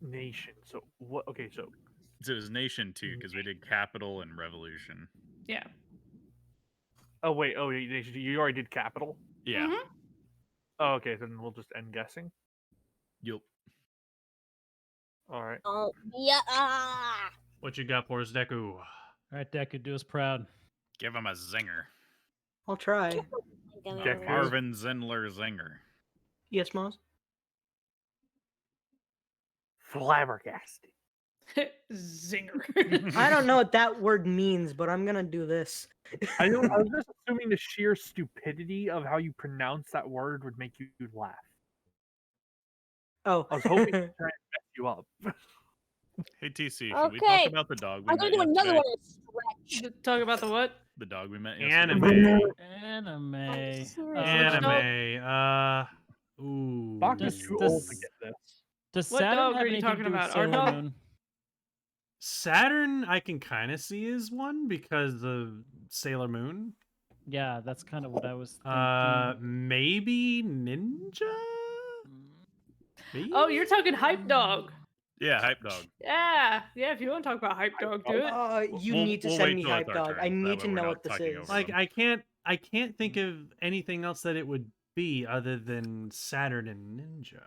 nation. So what? Okay, so So it was Nation too, because we did Capital and Revolution. Yeah. oh, nation. You already did capital. Yeah. Mhm. Oh, okay. Then we'll just end guessing. Yup. All right. Oh, yeah. What you got for us, Deku? All right, Deku, do us proud. Give him a zinger. I'll try. Deku. Marvin Zindler zinger. Yes, Moz? Flabbergasted. Zinger. I don't know what that word means, but I'm gonna do this. I was just assuming the sheer stupidity of how you pronounce that word would make you laugh. Oh. I was hoping to try and mess you up. Hey TC, should we Okay. talk about the dog we I'm met gonna do another yesterday? one. Stretch. Talk about the what? The dog we met Anime. yesterday. Anime. Anime. Ooh. Baku's too old to get this. Does What Saturn dog have are you anything talking to do with about? Our Sailor dog? Moon? Saturn, I can kind of see as one because of Sailor Moon. Yeah, that's kind of what I was thinking. Maybe Ninja. Maybe? Oh, you're talking Hype Dog. Yeah, Hype Dog. Yeah. If you want to talk about Hype Dog, do it. You We'll- need to we'll send wait me till it's Hype our Dog. turn, I so that need way to we're know not what this talking is. over Like them. I can't think of anything else that it would be other than Saturn and Ninja.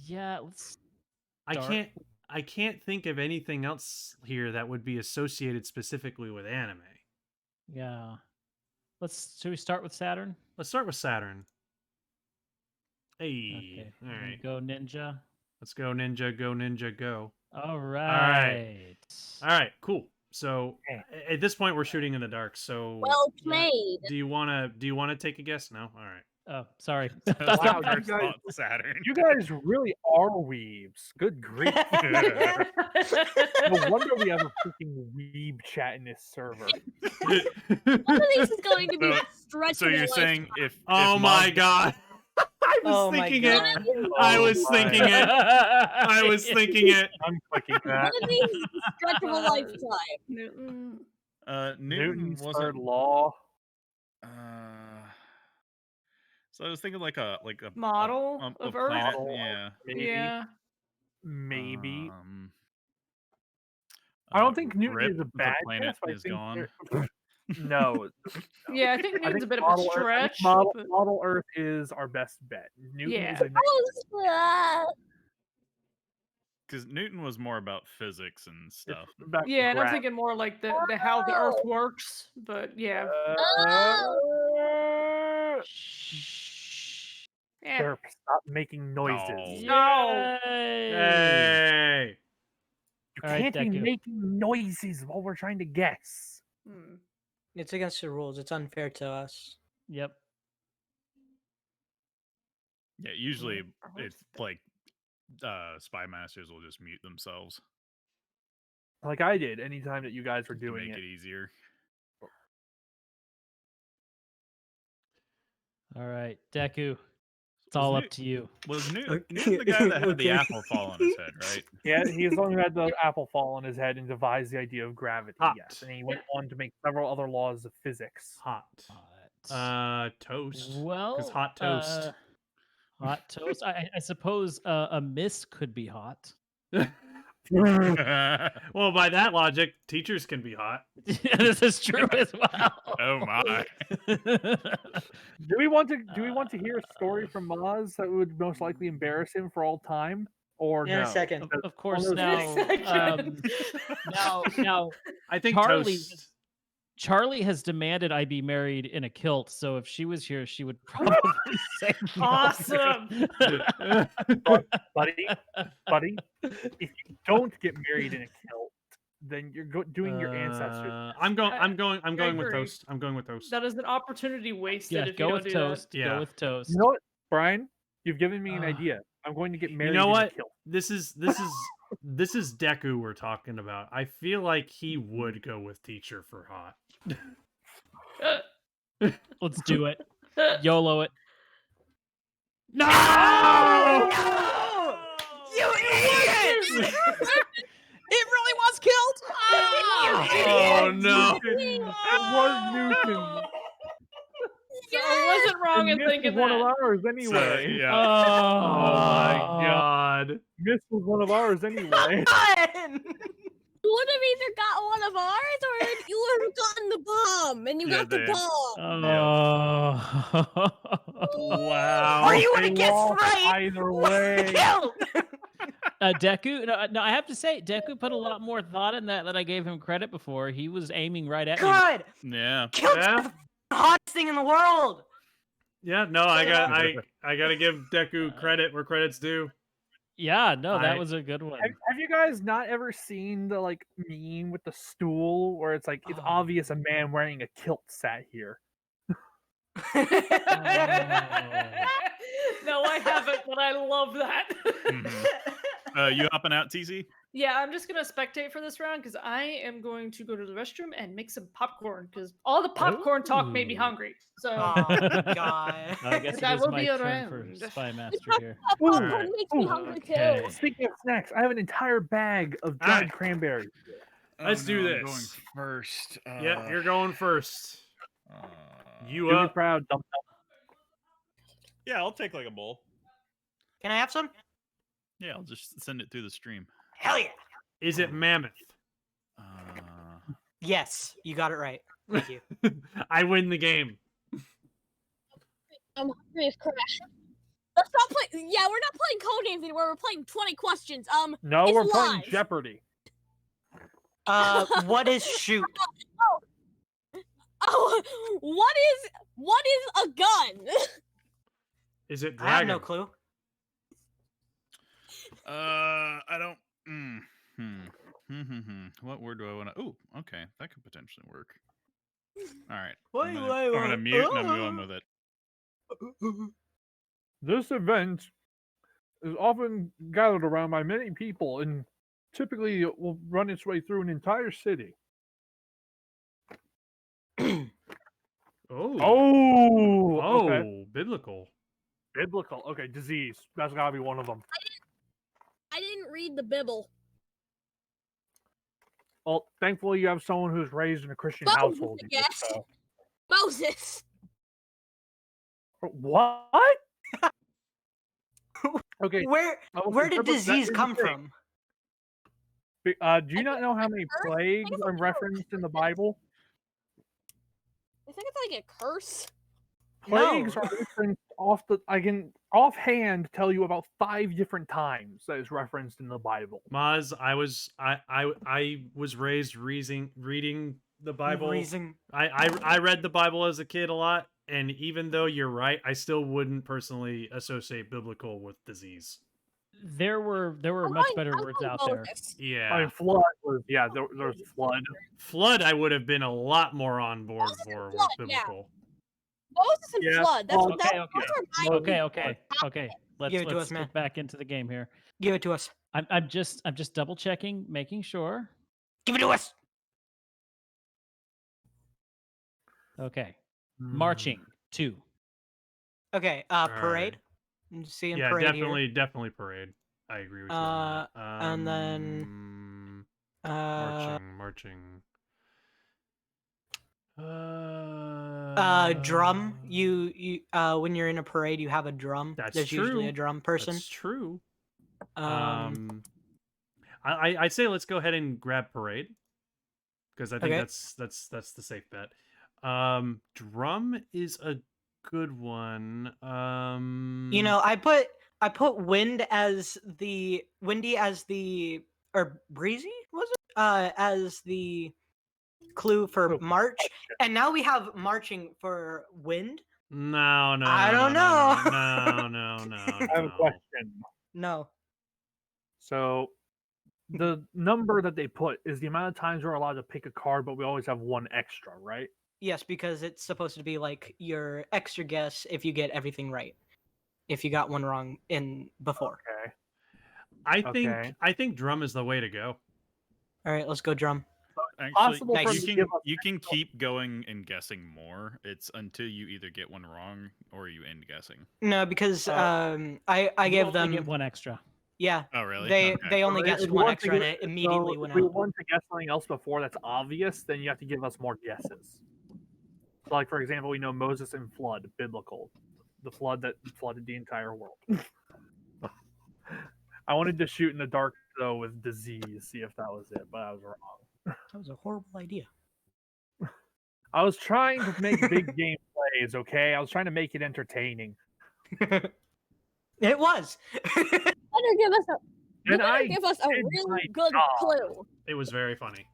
Yeah, let's. I Dark. can't think of anything else here that would be associated specifically with anime. Yeah. Should we start with Saturn? Let's start with Saturn. Hey, all right. Go ninja. Let's go ninja, go ninja, go. All right. All right, cool. So at this point, we're shooting in the dark. So Well played. do you wanna take a guess? No. All right. Oh, sorry. Wow, First thought Saturn. You guys really are weebs. Good grief. No wonder we have a freaking weeb chat in this server. One of these is going to be a stretch. So you're saying if Oh my god. I was thinking it. I was thinking it. I was thinking it. I'm clicking One that. of these is a stretch of a lifetime. Newton. Newton's wasn't third law. So I was thinking like a Model a of Earth. planet. Model, Yeah. Maybe. Yeah. Maybe. I I don't think Newton Rip, is a the bad planet guess, but I is think gone. No. Yeah, I think Newton's a bit of a Model Earth- I think stretch. Model, but- model Earth is our best bet. Newton Yeah. is a Because Newton was more about physics and stuff. about Yeah, and I'm gravity. thinking more like the how the Earth works. But yeah. Yeah. Derp, stop making noises. Oh. No. Hey. You All right, can't be Deku. making noises while we're trying to guess. Hmm. It's against the rules. It's unfair to us. Yep. Yeah, usually Earth. it's like spy masters will just mute themselves Like I did anytime that you guys were to doing make it. it easier. All right, Deku. It's Was all up Newt- to you. Was Newton the guy that had the Okay. apple fall on his head, right? Yeah, he's the one who had the apple fall on his head and devised the idea of gravity. Hot. Yes, and he went on to make several other laws of physics. Hot. Toast. Well, Because hot toast. Hot toast. I suppose a miss could be hot. Well, by that logic, teachers can be hot. This is true as well. Oh my! Do we want to hear a story from Maz that would most likely embarrass him for all time, or In no? a second. Of course, those now, now, I think Charlie toast. Charlie has demanded I be married in a kilt. So if she was here, she would probably say no. Awesome. buddy, if you don't get married in a kilt, then you're doing your ancestors. I'm going with agree. toast. I'm going with toast. That is an opportunity wasted Yeah, if you go don't with do toast. Yeah. Go with toast. You know what, Brian? You've given me an idea. I'm going to get married You know in what? a kilt. This is Deku we're talking about. I feel like he would go with teacher for hot. that. Let's do it. YOLO it. No! You idiot! It really was killed. Oh no! It was Newton. So I wasn't wrong in Miss thinking was one of that. ours So, anyway. yeah. Oh my god! Miss was one of ours anyway. You would have either got one of ours or you would have gotten the bomb, and you Yeah, got the they- bomb. Wow! Are you They gonna guess lost right? either way. Killed. Deku, no, I have to say, Deku put a lot more thought in that I gave him credit before. He was aiming right at me. Good. Yeah. Killed Yeah? the hottest thing in the world. Yeah, no, I gotta give Deku credit where credit's due. Yeah, no, that I- was a good one. Have you guys not ever seen the like meme with the stool where it's like it's Oh. obvious a man wearing a kilt sat here? No, I haven't, but I love that. You hopping out, TC? Yeah, I'm just gonna spectate for this round because I am going to go to the restroom and make some popcorn because all the popcorn talk made me Ooh. hungry. So Oh god. I guess it I is will my be turn for around. Spy Master here. Popcorn Alright. makes me Ooh, hungry okay. too. Speaking of snacks, I have an entire bag of dried Alright. cranberries. Let's do I'm this. going first. Yep, you're going first. You Do me up? proud, Dum Yeah, I'll take like a bowl. Can I have some? Yeah, I'll just send it through the stream. Hell yeah. Is it mammoth? Yes, you got it right. Thank you. I win the game. I'm hungry as crap. Let's not play. Yeah, we're not playing Codenames anymore. We're playing 20 questions. No, It's we're playing live. Jeopardy. What is shoot? Oh, what is a gun? Is it I have dragon? no clue. I don't. What word do I want to? Oh, okay, that could potentially work. All right, I'm gonna mute and I'm going with it. This event is often gathered around by many people, and typically it will run its way through an entire city. Oh. Okay. Biblical. Biblical. Okay, disease. That's gotta be one of them. I didn't read the Bible. Well, thankfully you have someone who's raised in a Christian Moses, household. I guess. So. Moses. What? Okay. Where did disease come from? Do you not know how many plagues are referenced in the Bible? I think it's like a curse. Plagues are referenced I can offhand tell you about 5 different times that is referenced in the Bible. Maz, I was raised reading the Bible. I read the Bible as a kid a lot, and even though you're right, I still wouldn't personally associate biblical with disease. There were much better words out there. Yeah. I mean, flood was there was flood. Flood I would have been a lot more on board for with biblical. Moses and flood. That's Okay. Let's get back into the game here. Give it to us. I'm just double checking, making sure. Give it to us. Okay. Marching 2. Okay. Parade. I'm seeing yeah, parade definitely parade. I agree with you. On that. And then marching. Drum. You when you're in a parade, you have a drum. There's usually a drum person. That's true. I say let's go ahead and grab parade because I think that's the safe bet. Drum is a good one. You know, I put windy as the or breezy was it as the clue for march, and now we have marching for wind. No. I don't know. No. I have a question. No. So the number that they put is the amount of times we're allowed to pick a card, but we always have one extra, right? Yes, because it's supposed to be like your extra guess if you get everything right. If you got one wrong in before. Okay. I think drum is the way to go. All right, let's go drum. Actually, you can keep going and guessing more. It's until you either get one wrong or you end guessing. No, because I give them get one extra. Yeah. Oh, really? They only guessed one extra and it immediately went out. If we want to guess something else before that's obvious, then you have to give us more guesses. So, like, for example, we know Moses and flood, biblical. The flood that flooded the entire world. I wanted to shoot in the dark, though, with disease, see if that was it, but I was wrong. That was a horrible idea. I was trying to make big game plays, okay? I was trying to make it entertaining. It was. Better give us a really good clue. It was very funny.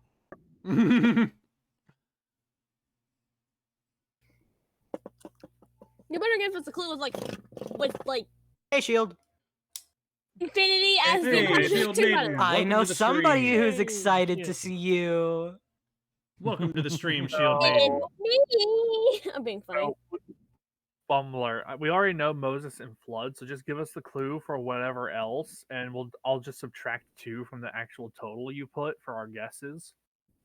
You better give us a clue with like Hey, Shield. infinity as the I know somebody who's excited to see you. Welcome to the stream, Shield Maiden. I'm being funny. Bumbler. We already know Moses and flood, so just give us the clue for whatever else, and I'll just subtract 2 from the actual total you put for our guesses,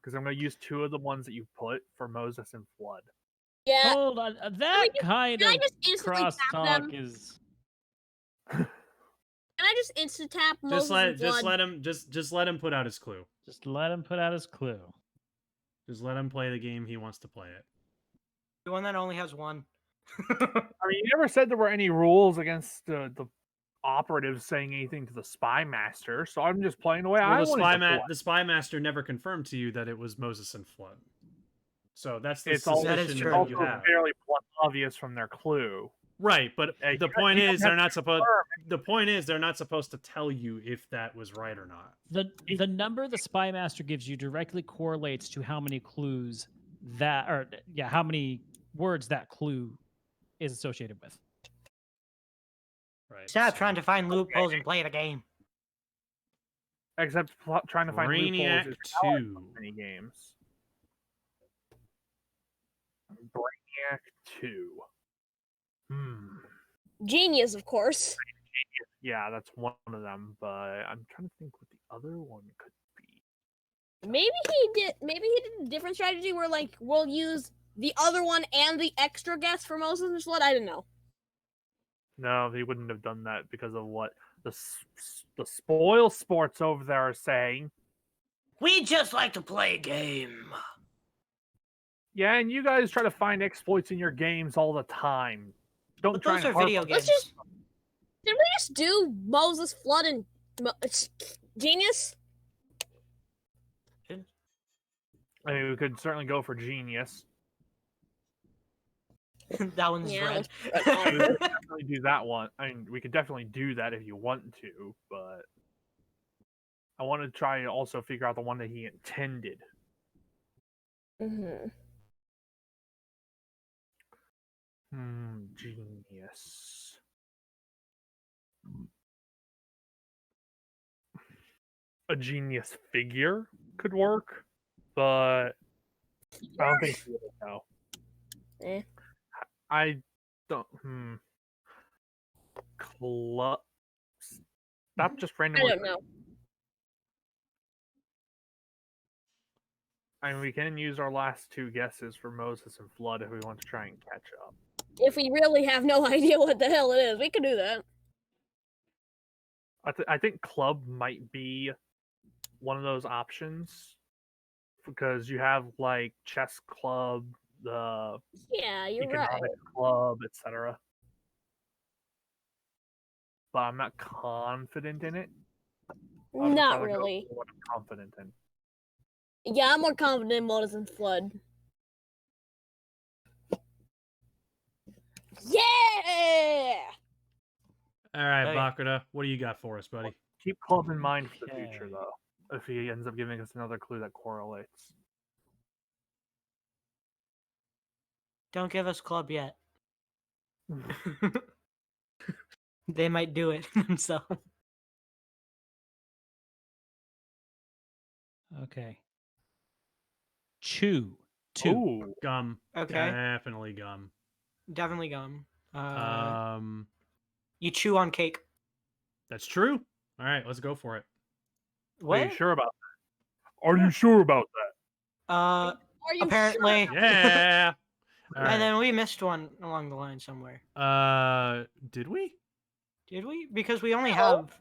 because I'm going to use 2 of the ones that you put for Moses and flood. Yeah. Hold on, that kind of crosstalk is. Can I just instant tap Moses just let him put out his clue. Just let him put out his clue. Just let him play the game he wants to play it. The one that only has one. I mean, you never said there were any rules against the operatives saying anything to the spy master, so I'm just playing the way I wanted to play. The spy master never confirmed to you that it was Moses and flood. So that's the suspicion that you have. Fairly obvious from their clue. Right, but the point is they're not supposed. The point is they're not supposed to tell you if that was right or not. The number the spy master gives you directly correlates to how many clues how many words that clue is associated with. Right. Stop so trying to find loopholes and play the game. Except trying to find Brainiac loopholes is 2. many games. Brainiac 2. Genius, of course. Yeah, that's one of them, but I'm trying to think what the other one could be. Maybe he did a different strategy where like we'll use the other one and the extra guess for Moses and Flood. I don't know. No, he wouldn't have done that because of what the spoil sports over there are saying. We just like to play a game. Yeah, and you guys try to find exploits in your games all the time. Don't But try those and are harp video on games. Did we just do Moses, Flood, and Genius? I mean, we could certainly go for Genius. That one's Yeah, red. We could definitely do that one. I mean, we could definitely do that if you want to, but I want to try and also figure out the one that he intended. Mm-hmm. Genius. A genius figure could work, but I don't think he would know. I don't. Club. Stop just I randomly. don't know. I mean, we can use our last two guesses for Moses and Flood if we want to try and catch up. If we really have no idea what the hell it is, we could do that. I think club might be one of those options because you have like chess club, the Yeah, you're right. economics club, etc. But I'm not confident in it. I'll just Not rather go really. for what I'm confident in. Yeah, I'm more confident in Moses and Flood. Yeah! All right, Hey. Bakuda, what do you got for us, buddy? Keep club in mind for the Okay. future, though. If he ends up giving us another clue that correlates. Don't give us club yet. They might do it themselves. Okay. Chew. Two. Ooh. Gum. Okay. Definitely gum. Definitely gum. Um, You chew on cake. that's true. All right, let's go for it. What? Are you sure about that? Are you sure about that? Are you Apparently. sure? Yeah. All And right. then we missed one along the line somewhere. Did we? Did we? Because we only No. have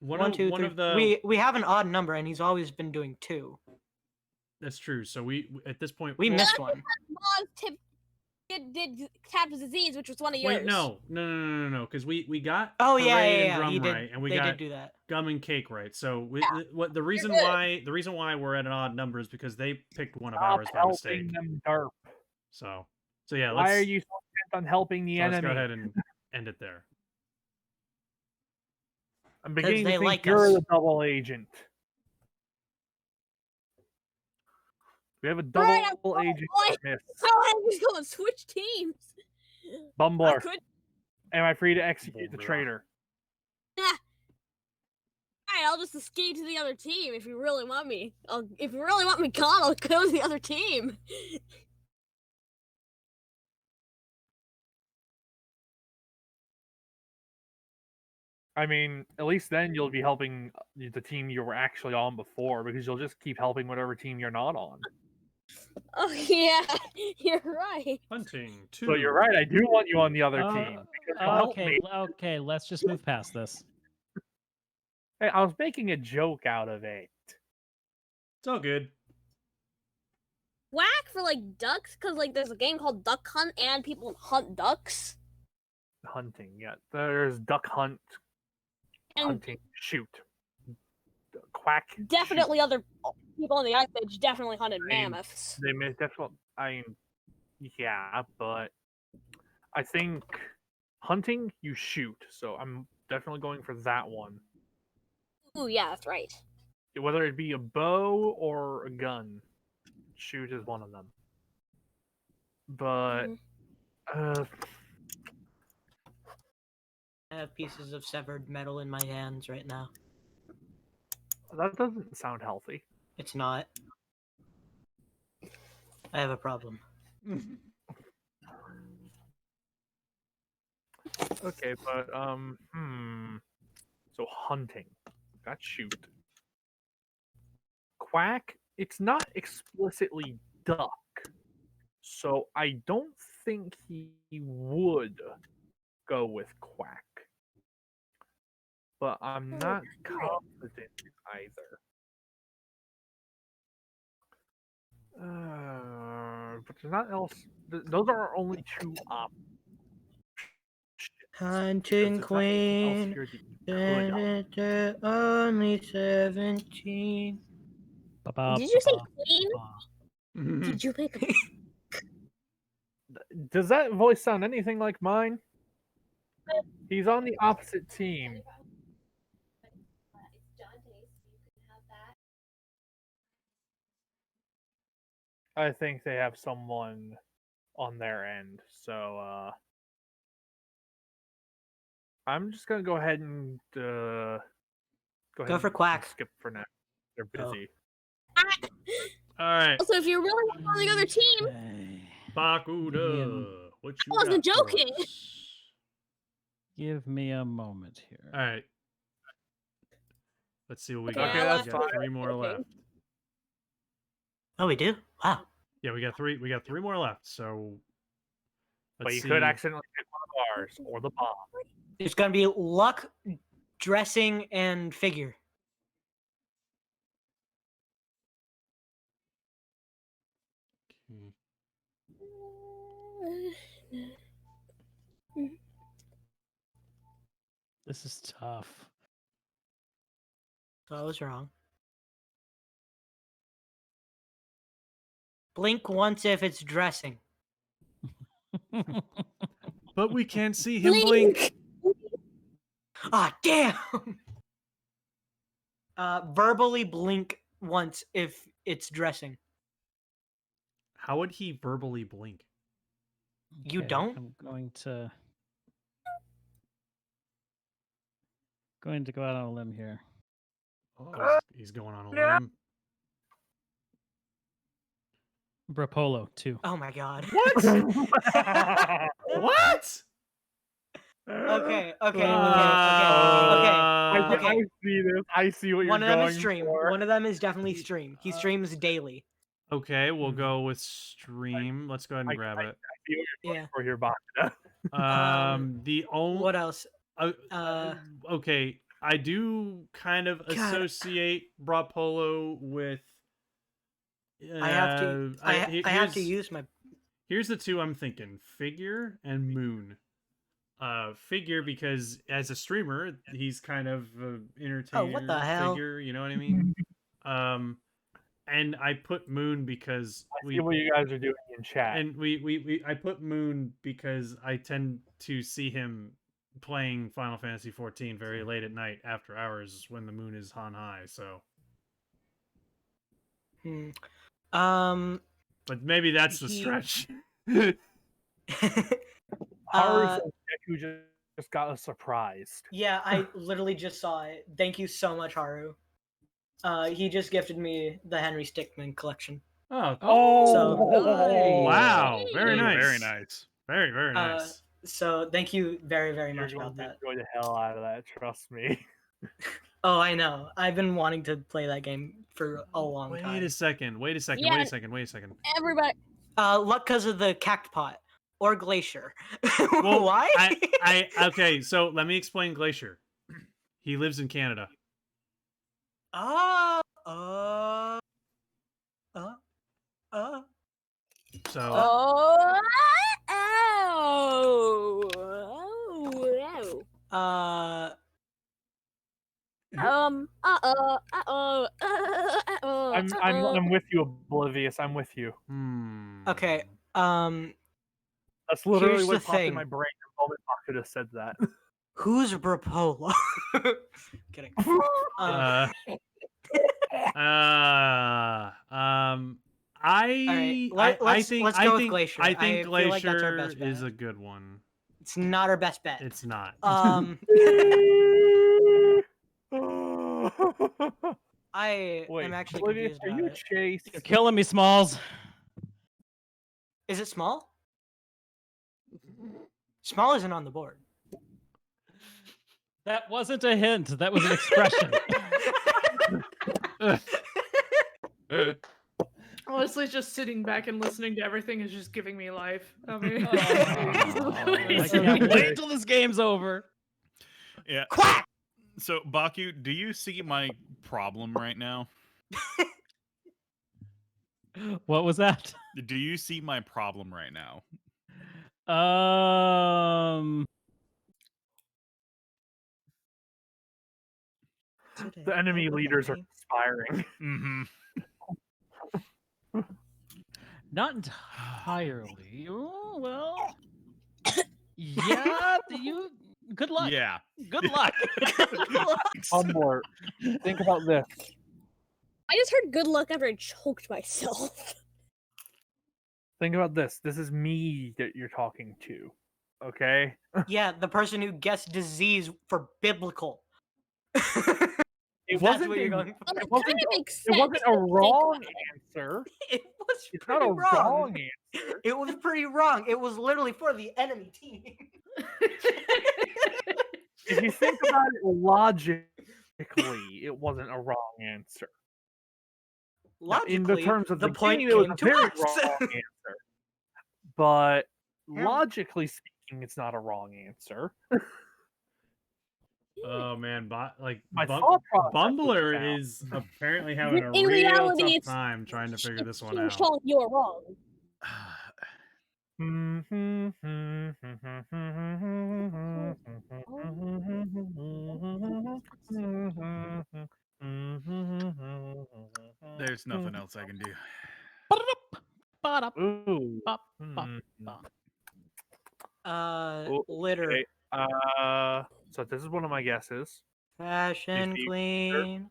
One three. of the. We have an odd number, and he's always been doing two. That's true. So we at this point We well, missed one. Mons did tap disease, which was one of yours. Wait, no, because we got Oh parade yeah. and He drum did. right, and we They got did do that. gum and cake right. So Yeah. what the reason good. why we're at an odd number is because they picked one of Stop ours by helping mistake. them, derp. So yeah, Why are you so intent on helping the let's enemy? go ahead and end it there. I'm beginning they to think like you're us. the double agent. We have a double Right, I'm agent boy. miss. How am I going to switch teams? I Bumbler, could. am I free to execute the Bumbler. traitor? Alright, I'll just escape to the other team if you really want me. If you really want me gone, I'll go to the other team. I mean, at least then you'll be helping the team you were actually on before, because you'll just keep helping whatever team you're not on. Oh yeah, you're right. Hunting 2. So you're right, I do want you on the other team. Because you'll help me. Okay, let's just move past this. Hey, I was making a joke out of it. It's all good. Whack for like ducks, because like there's a game called Duck Hunt and people hunt ducks. Hunting, yeah. There's duck hunt, And hunting, shoot. Quack. definitely other people on the Ice Age definitely hunted I mean, mammoths. They may definitely. I mean, yeah, but I think hunting you shoot, so I'm definitely going for that one. Ooh, yeah, that's right. Whether it be a bow or a gun, shoot is one of them. But I have pieces of severed metal in my hands right now. That doesn't sound healthy. It's not. I have a problem. Okay, but so hunting. Got shoot. Quack, it's not explicitly duck. So I don't think he would go with quack. But I'm not confident either. But there's not else. Those are our only two options. Hunting queen, only 17. Did you say queen? Did you make a... Does that voice sound anything like mine? He's on the opposite team. I think they have someone on their end, so I'm just gonna go ahead and go for quack. Skip for now. They're busy. All right. Also, if you're really on the other team, Bakuda, what you I wasn't got for joking. us? Give me a moment here. All right. Let's see what we Okay, got. Okay, that's We got fine. 3 more Okay. left. Oh, we do? Wow. Yeah, we got 3. We got 3 more left. So But let's you see. could accidentally pick one of ours or the bomb. It's gonna be luck, dressing, and figure. This is tough. So I was wrong. Blink once if it's dressing. But we can't see him blink. Ah, damn! Verbally blink once if it's dressing. How would he verbally blink? You Okay, don't? I'm going to go out on a limb here. Oh, he's going on a limb. Brapolo, too. Oh my god. What? What? Okay. I see this. I see what One you're of them going is stream. for. One of them is definitely stream. He streams daily. Okay, we'll go with stream. Let's go ahead and grab it. I see what you're going Yeah. for here, Bakuna. The only What else? okay, I do kind of God. associate Brapolo with. I have to use my. Here's the 2 I'm thinking: Figure and Moon. Figure because as a streamer, he's kind of an entertainer. Oh, what the hell? Figure, you know what I mean? And I put Moon because I see what you guys are doing in chat. And I put Moon because I tend to see him playing Final Fantasy 14 very late at night after hours when the moon is on high. So, but maybe that's the stretch. Haru says Deku just got us surprised. Yeah, I literally just saw it. Thank you so much, Haru. He just gifted me the Henry Stickmin collection. Wow, very nice. Very nice. Very, very nice. So thank you very, very much You're about going to that. enjoy the hell out of that, trust me. Oh, I know. I've been wanting to play that game for a long time. Wait a second. Yeah. Everybody. Luck because of the cactpot or glacier. Well, why? Okay, so let me explain Glacier. He lives in Canada. So. I'm with you, Oblivious. I'm with you. Okay. That's literally here's what the popped in thing. my brain the moment Bakuna said that. Who's Brapolo? Kidding. I think let's go with Glacier. I think I feel like that's our Glacier best bet. is a good one. It's not our best bet. It's not. I Wait, am actually Olivia, confused are about you it. Chase? You're killing me, Smalls. Is it small? Small isn't on the board. That wasn't a hint. That was an expression. Honestly, just sitting back and listening to everything is just giving me life. I mean, I can't wait till this game's over. Yeah. Quack! So, Baku, do you see my problem right now? What was that? Do you see my problem right now? The enemy leaders are conspiring. Mm-hmm. Not entirely. Oh, well. Yeah, good luck. Yeah. Good luck. Humbler, think about this. I just heard good luck after I choked myself. Think about this. This is me that you're talking to. Okay? Yeah, the person who guessed disease for biblical. It That's wasn't what you're a- going for. It wasn't kind of a- makes It sense. wasn't a when you think wrong about it. It answer. was It's pretty not a wrong. wrong answer. It was pretty wrong. It was literally for the enemy team. If you think about it logically, it wasn't a wrong answer. Now, in the Logically, terms of the the point game, it was came a to very us. wrong answer. But Yeah. logically speaking, it's not a wrong answer. Oh man, My thought process was Bumbler sound. is apparently having a In real reality, tough it's- time trying to figure this one Team out. Sean, you are wrong. There's nothing else I can do. Ooh. Litter. Okay. So this is one of my guesses. Fashion If you- queen.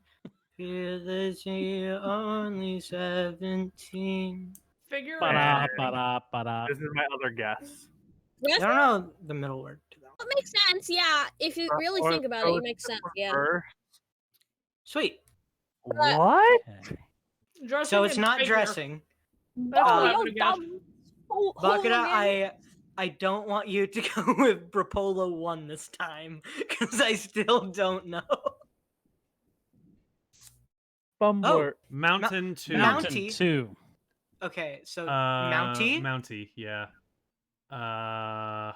Feel this year only 17. Figure it Ba-da, out. ba-da, ba-da. This is my other guess. I Yes, don't know the middle word to that one. that makes sense. Yeah, if you really Or think about it, it makes sense. Yeah. Reverse. Sweet. What? Okay. Dressing So it's and not figure. dressing. That's what I Oh, would've guessed. Bakura, I don't want you to go with Brapolo 1 this time, because I still don't know. Bumbler. Mountain 2. Mountain Mountain 2. Okay, so Mountie? Mountie, yeah.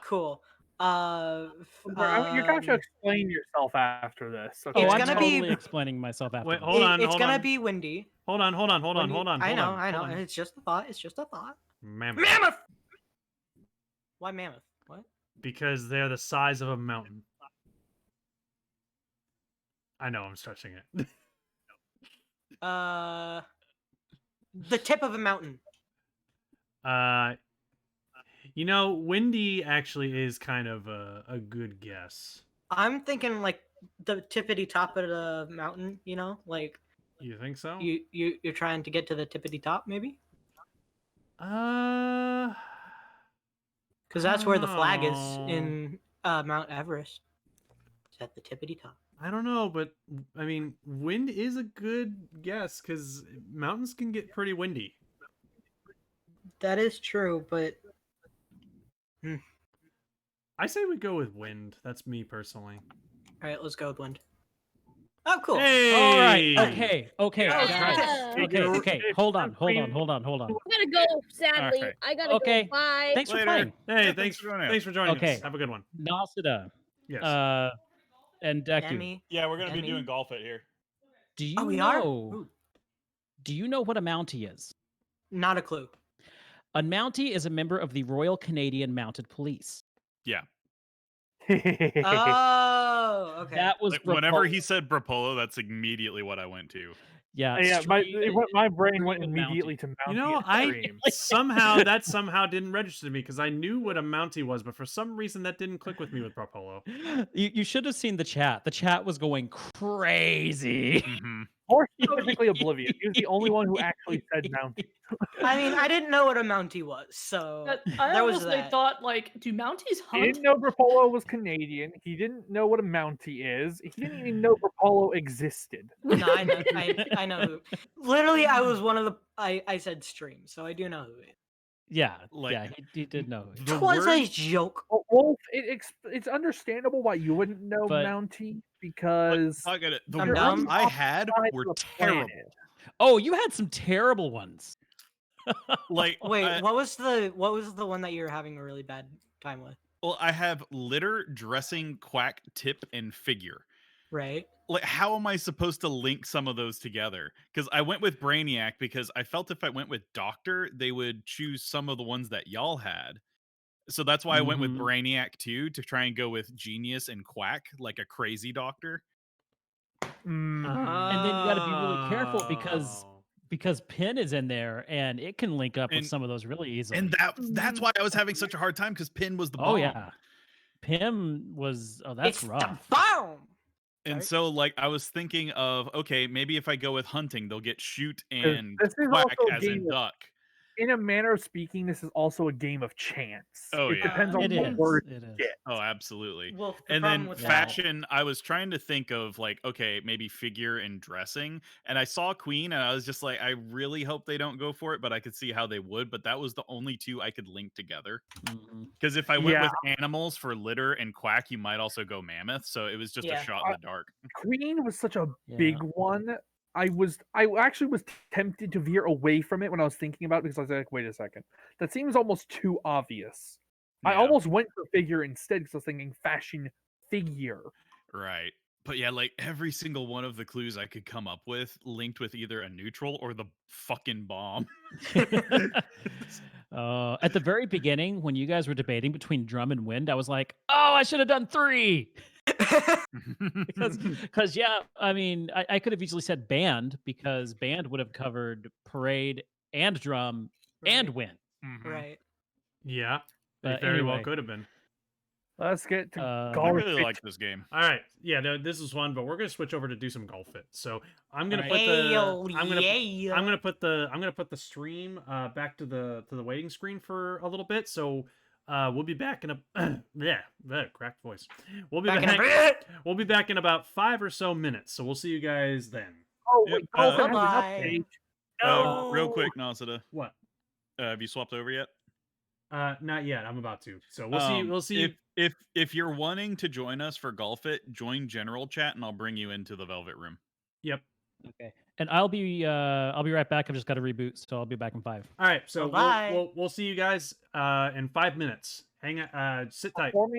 Cool. You're going to explain yourself after this. Okay? Oh, It's I'm gonna be- totally explaining myself after Wait, this. hold on. It's gonna be windy. Hold on. I know. It's just a thought. It's just a thought. Mammoth. Mammoth! Why mammoth? What? Because they're the size of a mountain. I know, I'm stretching it. The tip of a mountain. Windy actually is kind of a good guess. I'm thinking like the tippity top of the mountain, like You think so? you're trying to get to the tippity top, maybe? Because Because that's where the flag is in Mount Everest. It's at the tippity top. I don't know, but I mean, wind is a good guess because mountains can get pretty windy. That is true, but I say we go with wind. That's me personally. all right, let's go with wind. Oh, cool. Hey! All right. Okay. Yeah. Okay. Hold on. I gotta go, sadly. Okay. I gotta Okay. go. Bye. Thanks for Later. playing. Hey, Yeah, thanks for joining us. Thanks for joining Okay. us. Have a good one. Nasuda. Yes. And Deku. Demi. Yeah, we're gonna Demi? be doing golf it here. Do you Oh, we are? know? Ooh, Do you know what a Mountie is? not a clue. A Mountie is a member of the Royal Canadian Mounted Police. Yeah. Oh, okay. That was Like, whenever Brapolo. he said Brapolo, that's immediately what I went to. Yeah. Yeah, my brain went Mountie. immediately to Mountie. You know, Extreme. that somehow didn't register to me because I knew what a Mountie was, but for some reason that didn't click with me with Brapolo. You should have seen the chat. The chat was going crazy. Mm-hmm. Or specifically oblivious. He was the only one who actually said Mountie. I mean, I didn't know what a Mountie was, so I there was honestly that. thought, like, do Mounties He hunt? didn't know Rapolo was Canadian. He didn't know what a Mountie is. He didn't even know Rapolo existed. No, I know. I know who. Literally, I was one of the. I said stream, so I do know who it is. Yeah, Like, yeah, he did know. the Twas a word- joke. Well, Wolf, it's understandable why you wouldn't know But- Mountie because I get it. The I'm words dumb. I had were the terrible. planet. Oh, you had some terrible ones. Like, Wait, what was the one that you were having a really bad time with? well, I have litter, dressing, quack, tip, and figure. Right. Like, how am I supposed to link some of those together? Because I went with Brainiac because I felt if I went with Doctor, they would choose some of the ones that y'all had. So that's why I went with Mhm. Brainiac too, to try and go with Genius and Quack, like a crazy doctor. Mm, And then you got to be really careful because Oh. Pin is in there and it can link up with And- some of those really easily. And that's why I was having such a hard time because Pin was the bomb. Oh yeah, Pim was. Oh, that's It's rough. the bomb. And Sorry? so, like, I was thinking of, okay, maybe if I go with hunting, they'll get shoot 'Cause and this is quack also a as in game of- duck. in a manner of speaking, this is also a game of chance. Oh, it yeah. depends on It what is. word It you is. get. Oh, absolutely. Well, the And problem then with that. fashion, I was trying to think of, like, okay, maybe figure and dressing. And I saw Queen and I was just like, I really hope they don't go for it, but I could see how they would. But that was the only two I could link together. Mhm. Because if I went Yeah. with animals for litter and quack, you might also go mammoth. So it was just Yeah. a shot in the dark. Queen was such a Yeah. big one. I actually was tempted to veer away from it when I was thinking about it because I was like, wait a second, that seems almost too obvious. I Yeah. almost went for figure instead because I was thinking fashion figure. Right. But yeah, like every single one of the clues I could come up with linked with either a neutral or the fucking bomb. At the very beginning, when you guys were debating between drum and wind, I was like, "Oh, I should have done 3." Because yeah, I mean, I could have easily said band because band would have covered parade and drum and Right. wind. Mhm. Right. Yeah, they But very well anyway. could have been. Let's get to I golf. really like this game. All right, yeah, no, this is fun, but we're gonna switch over to do some golf fit. So I'm gonna All put right. the Ayo, I'm gonna put the stream back to the waiting screen for a little bit. So we'll be back in a cracked voice. We'll be Back in a back. bit. We'll be back in about 5 or so minutes. So we'll see you guys then. Oh, Yep, wait, golf has an bye-bye. update. Real No. quick, Nasada, What? have you swapped over yet? Not yet. I'm about to. So we'll see. We'll see. If you're wanting to join us for Golf It, join general chat and I'll bring you into the Velvet Room. Yep. Okay, and I'll be right back. I've just got to reboot, so I'll be back in 5. All right. So Bye-bye. we'll see you guys in 5 minutes. Hang on. Sit tight. Performing